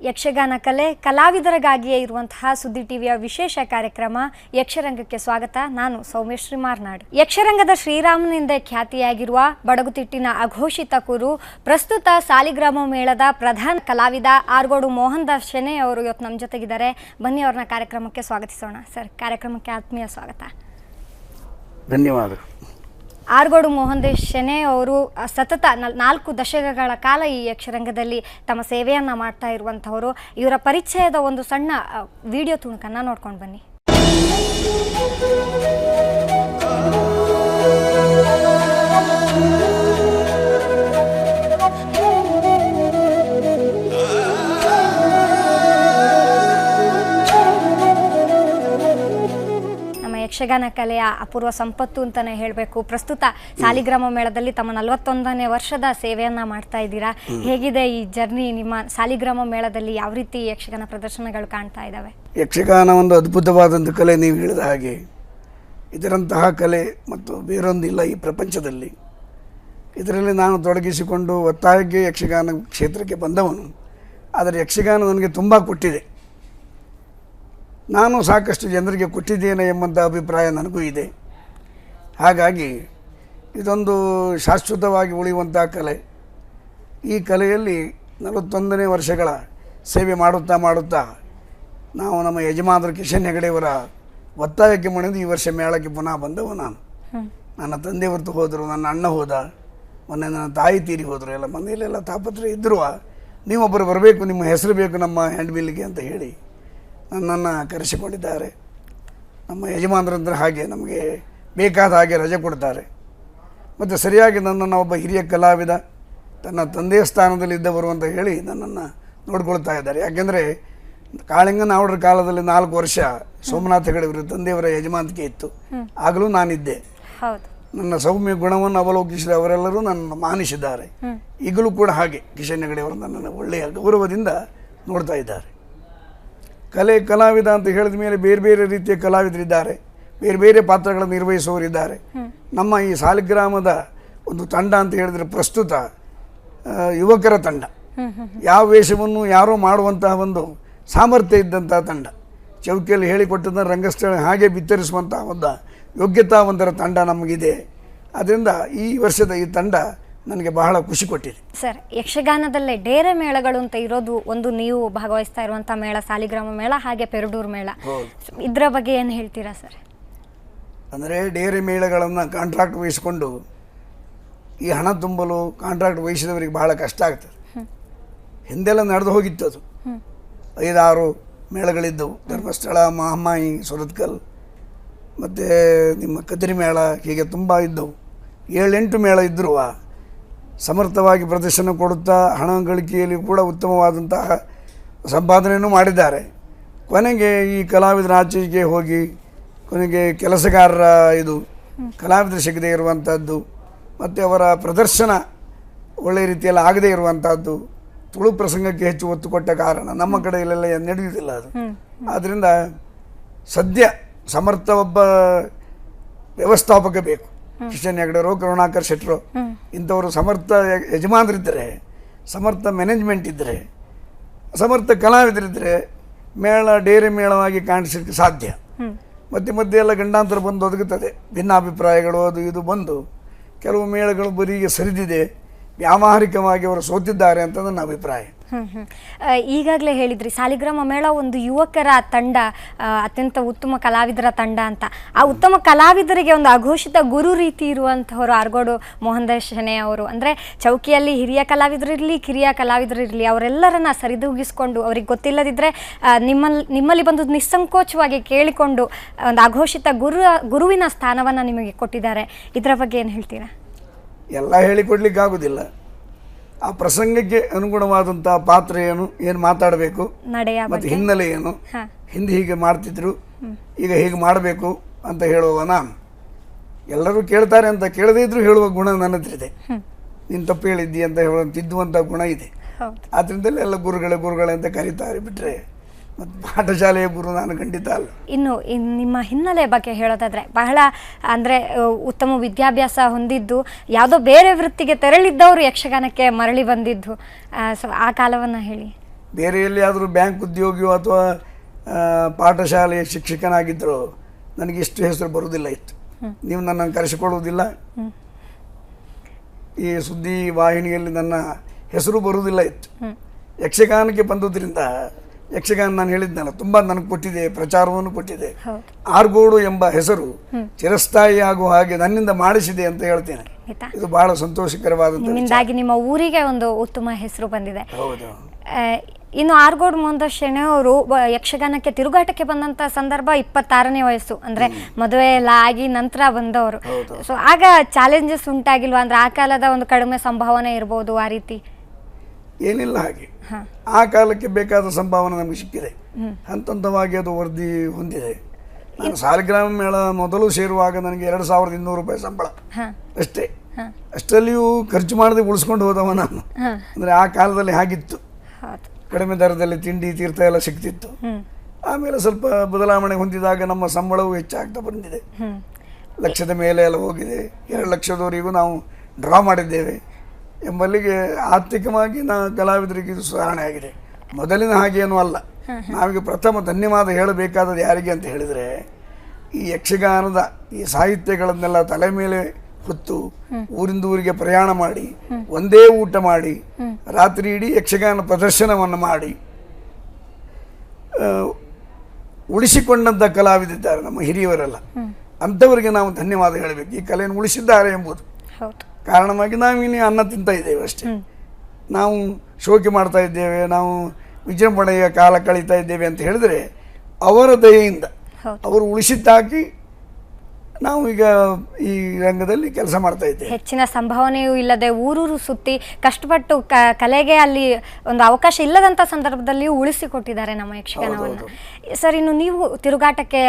ಯಕ್ಷಗಾನ ಕಲೆ ಕಲಾವಿದರಿಗಾಗಿಯೇ ಇರುವಂತಹ ಸುದ್ದಿ ಟಿವಿಯ ವಿಶೇಷ ಕಾರ್ಯಕ್ರಮ ಯಕ್ಷರಂಗಕ್ಕೆ ಸ್ವಾಗತ. ನಾನು ಸೌಮ್ಯಶ್ರೀ ಮಾರ್ನಾಡ್. ಯಕ್ಷರಂಗದ ಶ್ರೀರಾಮನಿಂದ ಖ್ಯಾತಿಯಾಗಿರುವ ಬಡಗುತಿಟ್ಟಿನ ಅಘೋಷಿತ ಕುರು ಪ್ರಸ್ತುತ ಸಾಲಿಗ್ರಾಮ ಮೇಳದ ಪ್ರಧಾನ ಕಲಾವಿದ ಆರ್ಗೋಡು ಮೋಹನ್ ದಾಸ್ ಶೆಣೈ ಅವರು ಇವತ್ತು ನಮ್ಮ ಜೊತೆಗಿದ್ದಾರೆ. ಬನ್ನಿ ಅವ್ರನ್ನ ಕಾರ್ಯಕ್ರಮಕ್ಕೆ ಸ್ವಾಗತಿಸೋಣ. ಸರ್, ಕಾರ್ಯಕ್ರಮಕ್ಕೆ ಆತ್ಮೀಯ ಸ್ವಾಗತ. ಧನ್ಯವಾದ. ಆರ್ಗೋಡು ಮೋಹನ್ ದಾಸ್ ಶೆಣೈ ಅವರು ಸತತ 4 ದಶಕಗಳ ಕಾಲ ಈ ಯಕ್ಷರಂಗದಲ್ಲಿ ತಮ್ಮ ಸೇವೆಯನ್ನು ಮಾಡ್ತಾ ಇರುವಂಥವರು. ಇವರ ಪರಿಚಯದ ಒಂದು ಸಣ್ಣ ವಿಡಿಯೋ ತುಣುಕನ್ನು ನೋಡ್ಕೊಂಡು ಬನ್ನಿ. ಯಕ್ಷಗಾನ ಕಲೆಯ ಅಪೂರ್ವ ಸಂಪತ್ತು ಅಂತಲೇ ಹೇಳಬೇಕು. ಪ್ರಸ್ತುತ ಸಾಲಿಗ್ರಾಮ ಮೇಳದಲ್ಲಿ ತಮ್ಮ 41ನೇ ವರ್ಷದ ಸೇವೆಯನ್ನು ಮಾಡ್ತಾ ಇದ್ದೀರಾ. ಹೇಗಿದೆ ಈ ಜರ್ನಿ? ನಿಮ್ಮ ಸಾಲಿಗ್ರಾಮ ಮೇಳದಲ್ಲಿ ಯಾವ ರೀತಿ ಯಕ್ಷಗಾನ ಪ್ರದರ್ಶನಗಳು ಕಾಣ್ತಾ ಇದ್ದಾವೆ? ಯಕ್ಷಗಾನ ಒಂದು ಅದ್ಭುತವಾದಂಥ ಕಲೆ. ನೀವು ಹೇಳಿದ ಹಾಗೆ ಇದರಂತಹ ಕಲೆ ಮತ್ತು ಬೇರೊಂದಿಲ್ಲ ಈ ಪ್ರಪಂಚದಲ್ಲಿ. ಇದರಲ್ಲಿ ನಾನು ತೊಡಗಿಸಿಕೊಂಡು ಒತ್ತಾಯಕ್ಕೆ ಯಕ್ಷಗಾನ ಕ್ಷೇತ್ರಕ್ಕೆ ಬಂದವನು. ಆದರೆ ಯಕ್ಷಗಾನ ನನಗೆ ತುಂಬ ಕೊಟ್ಟಿದೆ. ನಾನು ಸಾಕಷ್ಟು ಜನರಿಗೆ ಕೊಟ್ಟಿದ್ದೇನೆ ಎಂಬಂಥ ಅಭಿಪ್ರಾಯ ನನಗೂ ಇದೆ. ಹಾಗಾಗಿ ಇದೊಂದು ಶಾಶ್ವತವಾಗಿ ಉಳಿಯುವಂಥ ಕಲೆ. ಈ ಕಲೆಯಲ್ಲಿ 41ನೇ ವರ್ಷಗಳ ಸೇವೆ ಮಾಡುತ್ತಾ ನಾವು ನಮ್ಮ ಯಜಮಾನರು ಕಿಶನ್ ಹೆಗಡೆಯವರ ಒತ್ತಾಯಕ್ಕೆ ಮಣಿದು ಈ ವರ್ಷ ಮೇಳಕ್ಕೆ ಪುನಃ ಬಂದವು. ನಾನು ನನ್ನ ತಂದೆ ಹೊರತು ಹೋದರು, ನನ್ನ ಅಣ್ಣ ಹೋದ, ಮೊನ್ನೆ ನನ್ನ ತಾಯಿ ತೀರಿ ಹೋದರು. ಎಲ್ಲ ಮನೆಯಲ್ಲೆಲ್ಲ ತಾಪತ್ರೆ ಇದ್ದರೂ ನೀವೊಬ್ಬರು ಬರಬೇಕು, ನಿಮ್ಮ ಹೆಸರು ಬೇಕು ನಮ್ಮ ಹ್ಯಾಂಡ್ ಮಿಲ್ಗೆ ಅಂತ ಹೇಳಿ ನನ್ನನ್ನು ಕರೆಸಿಕೊಂಡಿದ್ದಾರೆ. ನಮ್ಮ ಯಜಮಾನರಂದ್ರೆ ಹಾಗೆ ನಮಗೆ ಬೇಕಾದ ಹಾಗೆ ರಜೆ ಕೊಡ್ತಾರೆ. ಮತ್ತು ಸರಿಯಾಗಿ ನನ್ನನ್ನು ಒಬ್ಬ ಹಿರಿಯ ಕಲಾವಿದ, ತನ್ನ ತಂದೆಯ ಸ್ಥಾನದಲ್ಲಿದ್ದವರು ಅಂತ ಹೇಳಿ ನನ್ನನ್ನು ನೋಡ್ಕೊಳ್ತಾ ಇದ್ದಾರೆ. ಯಾಕೆಂದರೆ ಕಾಳಿಂಗನ ಅವರ ಕಾಲದಲ್ಲಿ 4 ವರ್ಷ ಸೋಮನಾಥ ಹೆಗಡೆಯವರು ತಂದೆಯವರ ಯಜಮಾನಿಕೆ ಇತ್ತು. ಆಗಲೂ ನಾನಿದ್ದೆ. ನನ್ನ ಸೌಮ್ಯ ಗುಣವನ್ನು ಅವಲೋಕಿಸಿದ ಅವರೆಲ್ಲರೂ ನನ್ನನ್ನು ಮಾನಿಸಿದ್ದಾರೆ. ಈಗಲೂ ಕೂಡ ಹಾಗೆ ಕಿಶನ್ ಹೆಗಡೆಯವರು ನನ್ನನ್ನು ಒಳ್ಳೆಯ ಗೌರವದಿಂದ ನೋಡ್ತಾ ಇದ್ದಾರೆ. ಕಲಾವಿದ ಅಂತ ಹೇಳಿದ ಮೇಲೆ ಬೇರೆ ಬೇರೆ ರೀತಿಯ ಕಲಾವಿದರಿದ್ದಾರೆ, ಬೇರೆ ಬೇರೆ ಪಾತ್ರಗಳನ್ನು ನಿರ್ವಹಿಸುವವರಿದ್ದಾರೆ. ನಮ್ಮ ಈ ಸಾಲಿಗ್ರಾಮದ ಒಂದು ತಂಡ ಅಂತ ಹೇಳಿದರೆ ಪ್ರಸ್ತುತ ಯುವಕರ ತಂಡ. ಯಾವ ವೇಷವನ್ನು ಯಾರೋ ಮಾಡುವಂತಹ ಒಂದು ಸಾಮರ್ಥ್ಯ ಇದ್ದಂತಹ ತಂಡ, ಚೌಕಿಯಲ್ಲಿ ಹೇಳಿಕೊಟ್ಟದನ್ನು ರಂಗಸ್ಥಳ ಹಾಗೆ ಬಿತ್ತರಿಸುವಂತಹ ಒಂದು ಯೋಗ್ಯತಾವಂತರ ತಂಡ ನಮಗಿದೆ. ಅದರಿಂದ ಈ ವರ್ಷದ ಈ ತಂಡ ನನಗೆ ಬಹಳ ಖುಷಿ ಕೊಟ್ಟಿದೆ. ಸರ್, ಯಕ್ಷಗಾನದಲ್ಲೇ ಡೇರೆ ಮೇಳಗಳು ಅಂತ ಇರೋದು ಒಂದು, ನೀವು ಭಾಗವಹಿಸ್ತಾ ಇರುವಂಥ ಮೇಳ ಸಾಲಿಗ್ರಾಮ ಮೇಳ, ಹಾಗೆ ಪೆರಡೂರು ಮೇಳ. ಇದರ ಬಗ್ಗೆ ಏನು ಹೇಳ್ತೀರಾ ಸರ್? ಅಂದರೆ ಡೇರೆ ಮೇಳಗಳನ್ನು ಕಾಂಟ್ರಾಕ್ಟ್ ವಹಿಸಿಕೊಂಡು ಈ ಹಣ ತುಂಬಲು ಕಾಂಟ್ರಾಕ್ಟ್ ವಹಿಸಿದವರಿಗೆ ಬಹಳ ಕಷ್ಟ ಆಗ್ತದೆ. ಹಿಂದೆಲ್ಲ ನಡೆದು ಹೋಗಿತ್ತು ಅದು. 5-6 ಮೇಳಗಳಿದ್ದವು. ಧರ್ಮಸ್ಥಳ, ಮಹಾಮಾಯಿ, ಸುರತ್ಕಲ್ ಮತ್ತು ನಿಮ್ಮ ಕದಿರಿ ಮೇಳ, ಹೀಗೆ ತುಂಬ ಇದ್ದವು. 7-8 ಮೇಳ ಇದ್ದರೂ ಸಮರ್ಥವಾಗಿ ಪ್ರದರ್ಶನ ಕೊಡುತ್ತಾ ಹಣ ಗಳಿಕೆಯಲ್ಲಿ ಕೂಡ ಉತ್ತಮವಾದಂತಹ ಸಂಪಾದನೆಯನ್ನು ಮಾಡಿದ್ದಾರೆ. ಕೊನೆಗೆ ಈ ಕಲಾವಿದರ ಆಚೆಗೆ ಹೋಗಿ ಕೊನೆಗೆ ಕೆಲಸಗಾರರ ಕಲಾವಿದರು ಸಿಗದೇ ಇರುವಂಥದ್ದು ಮತ್ತು ಅವರ ಪ್ರದರ್ಶನ ಒಳ್ಳೆಯ ರೀತಿಯಲ್ಲಿ ಆಗದೇ ಇರುವಂಥದ್ದು, ತುಳು ಪ್ರಸಂಗಕ್ಕೆ ಹೆಚ್ಚು ಒತ್ತು ಕೊಟ್ಟ ಕಾರಣ ನಮ್ಮ ಕಡೆಯಲ್ಲೆಲ್ಲ ನಡೆಯುವುದಿಲ್ಲ ಅದು. ಆದ್ದರಿಂದ ಸದ್ಯ ಸಮರ್ಥ ಒಬ್ಬ ವ್ಯವಸ್ಥಾಪಕ ಬೇಕು. ಕಿಶನ್ ಹೆಗಡೆಯವರು, ಕರುಣಾಕರ್ ಶೆಟ್ಟರು, ಇಂಥವರು ಸಮರ್ಥ ಯಜಮಾನರಿದ್ದರೆ, ಸಮರ್ಥ ಮ್ಯಾನೇಜ್ಮೆಂಟ್ ಇದ್ದರೆ, ಸಮರ್ಥ ಕಲಾವಿದರಿದ್ದರೆ ಮೇಳ ಡೇರೆ ಮೇಳವಾಗಿ ಕಾಣಿಸಲಿಕ್ಕೆ ಸಾಧ್ಯ. ಮಧ್ಯೆ ಎಲ್ಲ ಗಂಡಾಂತರ ಬಂದು ಒದಗುತ್ತದೆ. ಭಿನ್ನಾಭಿಪ್ರಾಯಗಳು ಅದು ಇದು ಬಂದು ಕೆಲವು ಮೇಳಗಳು ಬರಿಗೆ ಸರಿದಿದೆ, ವ್ಯಾವಹಾರಿಕವಾಗಿ ಅವರು ಸೋತಿದ್ದಾರೆ ಅಂತ ನನ್ನ ಅಭಿಪ್ರಾಯ. ಈಗಾಗಲೇ ಹೇಳಿದ್ರಿ ಸಾಲಿಗ್ರಾಮ ಮೇಳ ಒಂದು ಯುವಕರ ತಂಡ, ಅತ್ಯಂತ ಉತ್ತಮ ಕಲಾವಿದರ ತಂಡ ಅಂತ. ಆ ಉತ್ತಮ ಕಲಾವಿದರಿಗೆ ಒಂದು ಅಘೋಷಿತ ಗುರು ರೀತಿ ಇರುವಂಥವರು ಆರ್ಗೋಡು ಮೋಹನ್ ದಾಸ್ ಶೆಣೈ ಅವರು. ಅಂದರೆ ಚೌಕಿಯಲ್ಲಿ ಹಿರಿಯ ಕಲಾವಿದರಿರಲಿ, ಕಿರಿಯ ಕಲಾವಿದರಿರಲಿ, ಅವರೆಲ್ಲರನ್ನ ಸರಿದೂಗಿಸ್ಕೊಂಡು, ಅವ್ರಿಗೆ ಗೊತ್ತಿಲ್ಲದಿದ್ದರೆ ನಿಮ್ಮಲ್ಲಿ ಬಂದು ನಿಸ್ಸಂಕೋಚವಾಗಿ ಕೇಳಿಕೊಂಡು ಒಂದು ಅಘೋಷಿತ ಗುರುವಿನ ಸ್ಥಾನವನ್ನು ನಿಮಗೆ ಕೊಟ್ಟಿದ್ದಾರೆ. ಇದರ ಬಗ್ಗೆ ಏನು ಹೇಳ್ತೀರಾ? ಎಲ್ಲ ಹೇಳಿಕೊಡ್ಲಿಕ್ಕಾಗೋದಿಲ್ಲ. ಆ ಪ್ರಸಂಗಕ್ಕೆ ಅನುಗುಣವಾದಂಥ ಪಾತ್ರ ಏನು ಮಾತಾಡಬೇಕು, ಮತ್ತು ಹಿನ್ನೆಲೆ ಏನು, ಹಿಂದೆ ಹೀಗೆ ಮಾಡ್ತಿದ್ರು, ಈಗ ಹೀಗೆ ಮಾಡಬೇಕು ಅಂತ ಹೇಳುವ ನಾನು. ಎಲ್ಲರೂ ಕೇಳ್ತಾರೆ ಅಂತ ಕೇಳದೇ ಇದ್ರೂ ಹೇಳುವ ಗುಣ ನನ್ನದ್ರಿದೆ. ನೀನು ತಪ್ಪು ಹೇಳಿದ್ದಿ ಅಂತ ತಿದ್ದುವಂಥ ಗುಣ ಇದೆ. ಆದ್ದರಿಂದಲೇ ಎಲ್ಲ ಗುರುಗಳೇ ಅಂತ ಕರೀತಾರೆ. ಬಿಟ್ಟರೆ ಮತ್ತು ಪಾಠಶಾಲೆಯ ಗುರು ನಾನು ಖಂಡಿತ ಅಲ್ಲ. ಇನ್ನು ನಿಮ್ಮ ಹಿನ್ನೆಲೆ ಬಗ್ಗೆ ಹೇಳೋದಾದರೆ, ಬಹಳ ಅಂದರೆ ಉತ್ತಮ ವಿದ್ಯಾಭ್ಯಾಸ ಹೊಂದಿದ್ದು, ಯಾವುದೋ ಬೇರೆ ವೃತ್ತಿಗೆ ತೆರಳಿದ್ದವರು ಯಕ್ಷಗಾನಕ್ಕೆ ಮರಳಿ ಬಂದಿದ್ದು, ಸೊ ಆ ಕಾಲವನ್ನು ಹೇಳಿ. ಬೇರೆ ಎಲ್ಲಿಯಾದರೂ ಬ್ಯಾಂಕ್ ಉದ್ಯೋಗಿಯೋ ಅಥವಾ ಪಾಠಶಾಲೆಯ ಶಿಕ್ಷಕನಾಗಿದ್ದರೂ ನನಗೆ ಇಷ್ಟು ಹೆಸರು ಬರುವುದಿಲ್ಲ ಇತ್ತು. ನೀವು ನನ್ನನ್ನು ಕರೆಸಿಕೊಳ್ಳುವುದಿಲ್ಲ, ಈ ಸುದ್ದಿ ವಾಹಿನಿಯಲ್ಲಿ ನನ್ನ ಹೆಸರು ಬರುವುದಿಲ್ಲ ಇತ್ತು. ಯಕ್ಷಗಾನಕ್ಕೆ ಬಂದುದರಿಂದ ಯಕ್ಷಗಾನ ನಾನು ಹೇಳಿದ್ನಲ್ಲ ತುಂಬ ನನಗೆ ಕೊಟ್ಟಿದೆ, ಪ್ರಚಾರವನ್ನು ಕೊಟ್ಟಿದೆ. ಆರ್ಗೋಡು ಎಂಬ ಹೆಸರು ಚಿರಸ್ಥಾಯಿಯಾಗುವ ಹಾಗೆ ನನ್ನಿಂದ ಮಾಡಿಸಿದೆ ಅಂತ ಹೇಳ್ತೇನೆ. ಇದು ಬಹಳ ಸಂತೋಷಕರವಾದಂಥ ನಿಮ್ಮ ಊರಿಗೆ ಒಂದು ಉತ್ತಮ ಹೆಸರು ಬಂದಿದೆ. ಹೌದು. ಇನ್ನು ಆರ್ಗೋಡು ಮೋಹನ್ ದಾಸ್ ಶೆಣೈ ಅವರು ಯಕ್ಷಗಾನಕ್ಕೆ ತಿರುಗಾಟಕ್ಕೆ ಬಂದಂತ ಸಂದರ್ಭ 26ನೇ ವಯಸ್ಸು, ಅಂದ್ರೆ ಮದುವೆ ಎಲ್ಲ ಆಗಿ ನಂತರ ಬಂದವರು. ಸೊ ಆಗ ಚಾಲೆಂಜಸ್ ಉಂಟಾಗಿಲ್ವಾ? ಅಂದ್ರೆ ಆ ಕಾಲದ ಒಂದು ಕಡಿಮೆ ಸಂಭಾವನೆ ಇರ್ಬೋದು, ಆ ರೀತಿ ಏನಿಲ್ಲ. ಹಾಗೆ ಆ ಕಾಲಕ್ಕೆ ಬೇಕಾದ ಸಂಭಾವನೆ ನಮಗೆ ಸಿಕ್ಕಿದೆ, ಹಂತವಾಗಿ ಅದು ವರದಿ ಹೊಂದಿದೆ. ನಾನು ಸಾಲಿಗ್ರಾಮ ಮೇಳ ಮೊದಲು ಸೇರುವಾಗ ನನಗೆ 2200 ರೂಪಾಯಿ ಸಂಬಳ ಅಷ್ಟೇ. ಅಷ್ಟಲ್ಲಿಯೂ ಖರ್ಚು ಮಾಡದೆ ಉಳಿಸ್ಕೊಂಡು ಹೋದವ ನಾನು. ಅಂದರೆ ಆ ಕಾಲದಲ್ಲಿ ಹಾಗಿತ್ತು, ಕಡಿಮೆ ದರದಲ್ಲಿ ತಿಂಡಿ ತೀರ್ಥ ಎಲ್ಲ ಸಿಗ್ತಿತ್ತು. ಆಮೇಲೆ ಸ್ವಲ್ಪ ಬದಲಾವಣೆ ಹೊಂದಿದಾಗ ನಮ್ಮ ಸಂಬಳವು ಹೆಚ್ಚಾಗ್ತಾ ಬಂದಿದೆ, ಲಕ್ಷದ ಮೇಲೆ ಎಲ್ಲ ಹೋಗಿದೆ. 2 ಲಕ್ಷದವರೆಗೂ ನಾವು ಡ್ರಾ ಮಾಡಿದ್ದೇವೆ ಎಂಬಲ್ಲಿಗೆ ಆರ್ಥಿಕವಾಗಿ ಕಲಾವಿದರಿಗೆ ಇದು ಸುಧಾರಣೆ ಆಗಿದೆ. ಮೊದಲಿನ ಹಾಗೇನೂ ಅಲ್ಲ. ನಾವೀಗ ಪ್ರಥಮ ಧನ್ಯವಾದ ಹೇಳಬೇಕಾದದ್ದು ಯಾರಿಗೆ ಅಂತ ಹೇಳಿದರೆ, ಈ ಯಕ್ಷಗಾನದ ಈ ಸಾಹಿತ್ಯಗಳನ್ನೆಲ್ಲ ತಲೆ ಮೇಲೆ ಹೊತ್ತು ಊರಿಂದ ಊರಿಗೆ ಪ್ರಯಾಣ ಮಾಡಿ ಒಂದೇ ಊಟ ಮಾಡಿ ರಾತ್ರಿ ಇಡೀ ಯಕ್ಷಗಾನ ಪ್ರದರ್ಶನವನ್ನು ಮಾಡಿ ಉಳಿಸಿಕೊಂಡಂಥ ಕಲಾವಿದಿದ್ದಾರೆ ನಮ್ಮ ಹಿರಿಯವರೆಲ್ಲ. ಅಂಥವರಿಗೆ ನಾವು ಧನ್ಯವಾದ ಹೇಳಬೇಕು. ಈ ಕಲೆಯನ್ನು ಉಳಿಸಿದ್ದಾರೆ ಎಂಬುದು ಕಾರಣವಾಗಿ ನಾವಿಲ್ಲಿ ಅನ್ನ ತಿಂತಾ ಇದ್ದೇವೆ ಅಷ್ಟೇ. ನಾವು ಶೋಕಿ ಮಾಡ್ತಾ ಇದ್ದೇವೆ, ನಾವು ವಿಜೃಂಭಣೆಯ ಕಾಲ ಕಳೀತಾ ಇದ್ದೇವೆ ಅಂತ ಹೇಳಿದರೆ ಅವರ ದಯೆಯಿಂದ ಅವರು ಉಳಿಸಿದ್ದಾಕಿ ನಾವು ಈಗ ಈ ರಂಗದಲ್ಲಿ ಕೆಲಸ ಮಾಡ್ತಾ ಇದ್ದೇವೆ. ಹೆಚ್ಚಿನ ಸಂಭಾವನೆಯೂ ಇಲ್ಲದೆ ಊರೂರು ಸುತ್ತಿ ಕಷ್ಟಪಟ್ಟು ಕಲೆಗೆ ಅಲ್ಲಿ ಒಂದು ಅವಕಾಶ ಇಲ್ಲದಂಥ ಸಂದರ್ಭದಲ್ಲಿಯೂ ಉಳಿಸಿಕೊಟ್ಟಿದ್ದಾರೆ ನಮ್ಮ ಯಕ್ಷಗಾನವನ್ನು. ಸರ್, ಇನ್ನು ನೀವು ತಿರುಗಾಟಕ್ಕೆ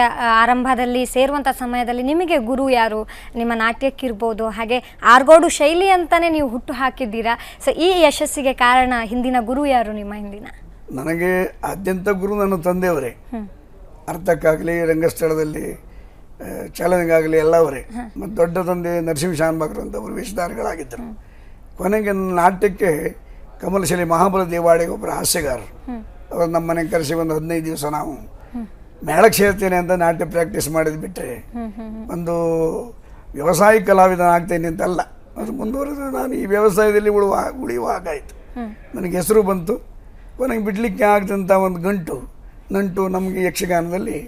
ಆರಂಭದಲ್ಲಿ ಸೇರುವಂಥ ಸಮಯದಲ್ಲಿ ನಿಮಗೆ ಗುರು ಯಾರು? ನಿಮ್ಮ ನಾಟ್ಯಕ್ಕಿರ್ಬೋದು, ಹಾಗೆ ಆರ್ಗೋಡು ಶೈಲಿ ಅಂತಾನೆ ನೀವು ಹುಟ್ಟು ಹಾಕಿದ್ದೀರಾ. ಸೊ ಈ ಯಶಸ್ಸಿಗೆ ಕಾರಣ ಹಿಂದಿನ ಗುರು ಯಾರು ನಿಮ್ಮ ಹಿಂದಿನ? ನನಗೆ ಆದ್ಯಂತ ಗುರು ನನ್ನ ತಂದೆಯವರೇ. ಅರ್ಥಕ್ಕಾಗಲಿ, ರಂಗಸ್ಥಳದಲ್ಲಿ ಚಾಲನೆಗಾಗಲಿ ಎಲ್ಲವರೇ. ಮತ್ತು ದೊಡ್ಡ ತಂದೆ ನರಸಿಂಹ ಶಾನ್ಭಾಗರು ಅಂತ ಅವರು ವೇಷಧಾರಿಗಳಾಗಿದ್ದರು. ಕೊನೆಗೆ ನಾಟ್ಯಕ್ಕೆ ಕಮಲಶಿಲೆ ಮಹಾಬಲ ದೇವಾಡಿಗೆ ಒಬ್ಬರು ಹಾಸ್ಯಗಾರರು, ಅವರು ನಮ್ಮ ಮನೆಗೆ ಕರೆಸಿ ಒಂದು 15 ದಿವಸ ನಾವು ಮೇಳಕ್ಕೆ ಸೇರ್ತೇನೆ ಅಂತ ನಾಟ್ಯ ಪ್ರಾಕ್ಟೀಸ್ ಮಾಡಿದ್ ಬಿಟ್ಟರೆ ಒಂದು ವ್ಯವಸಾಯ ಕಲಾವಿದನಾಗ್ತೇನೆ ಅಂತಲ್ಲ. ಅದು ಮುಂದುವರೆದು ನಾನು ಈ ವ್ಯವಸಾಯದಲ್ಲಿ ಉಳಿಯುವ ಹಾಗಾಯಿತು. ನನಗೆ ಹೆಸರು ಬಂತು. ಕೊನೆಗೆ ಬಿಡಲಿಕ್ಕೆ ಆಗದಂಥ ಒಂದು ನಂಟು ನಮಗೆ ಯಕ್ಷಗಾನದಲ್ಲಿ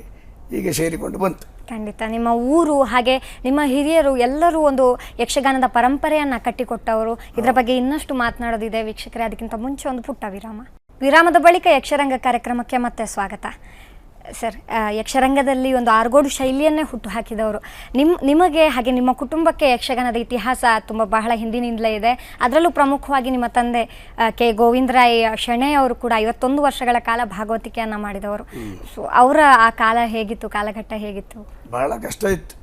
ಹೀಗೆ ಸೇರಿಕೊಂಡು ಬಂತು. ಖಂಡಿತ ನಿಮ್ಮ ಊರು ಹಾಗೆ ನಿಮ್ಮ ಹಿರಿಯರು ಎಲ್ಲರೂ ಒಂದು ಯಕ್ಷಗಾನದ ಪರಂಪರೆಯನ್ನು ಕಟ್ಟಿಕೊಟ್ಟವರು. ಇದರ ಬಗ್ಗೆ ಇನ್ನಷ್ಟು ಮಾತನಾಡೋದಿದೆ ವೀಕ್ಷಕರೇ. ಅದಕ್ಕಿಂತ ಮುಂಚೆ ಒಂದು ಪುಟ್ಟ ವಿರಾಮದ ಬಳಿಕ ಯಕ್ಷರಂಗ ಕಾರ್ಯಕ್ರಮಕ್ಕೆ ಮತ್ತೆ ಸ್ವಾಗತ. ಸರ್, ಯಕ್ಷರಂಗದಲ್ಲಿ ಒಂದು ಆರ್ಗೋಡು ಶೈಲಿಯನ್ನೇ ಹುಟ್ಟು ಹಾಕಿದವರು ನಿಮಗೆ ಹಾಗೆ ನಿಮ್ಮ ಕುಟುಂಬಕ್ಕೆ ಯಕ್ಷಗಾನದ ಇತಿಹಾಸ ಬಹಳ ಹಿಂದಿನಿಂದಲೇ ಇದೆ. ಅದರಲ್ಲೂ ಪ್ರಮುಖವಾಗಿ ನಿಮ್ಮ ತಂದೆ ಕೆ ಗೋವಿಂದರಾಯ್ ಶೆಣೈ ಅವರು ಕೂಡ 51 ವರ್ಷಗಳ ಕಾಲ ಭಾಗವತಿಕೆಯನ್ನು ಮಾಡಿದವರು. ಸೊ ಅವರ ಆ ಕಾಲ ಹೇಗಿತ್ತು, ಕಾಲಘಟ್ಟ ಹೇಗಿತ್ತು? ಬಹಳ ಕಷ್ಟ ಇತ್ತು.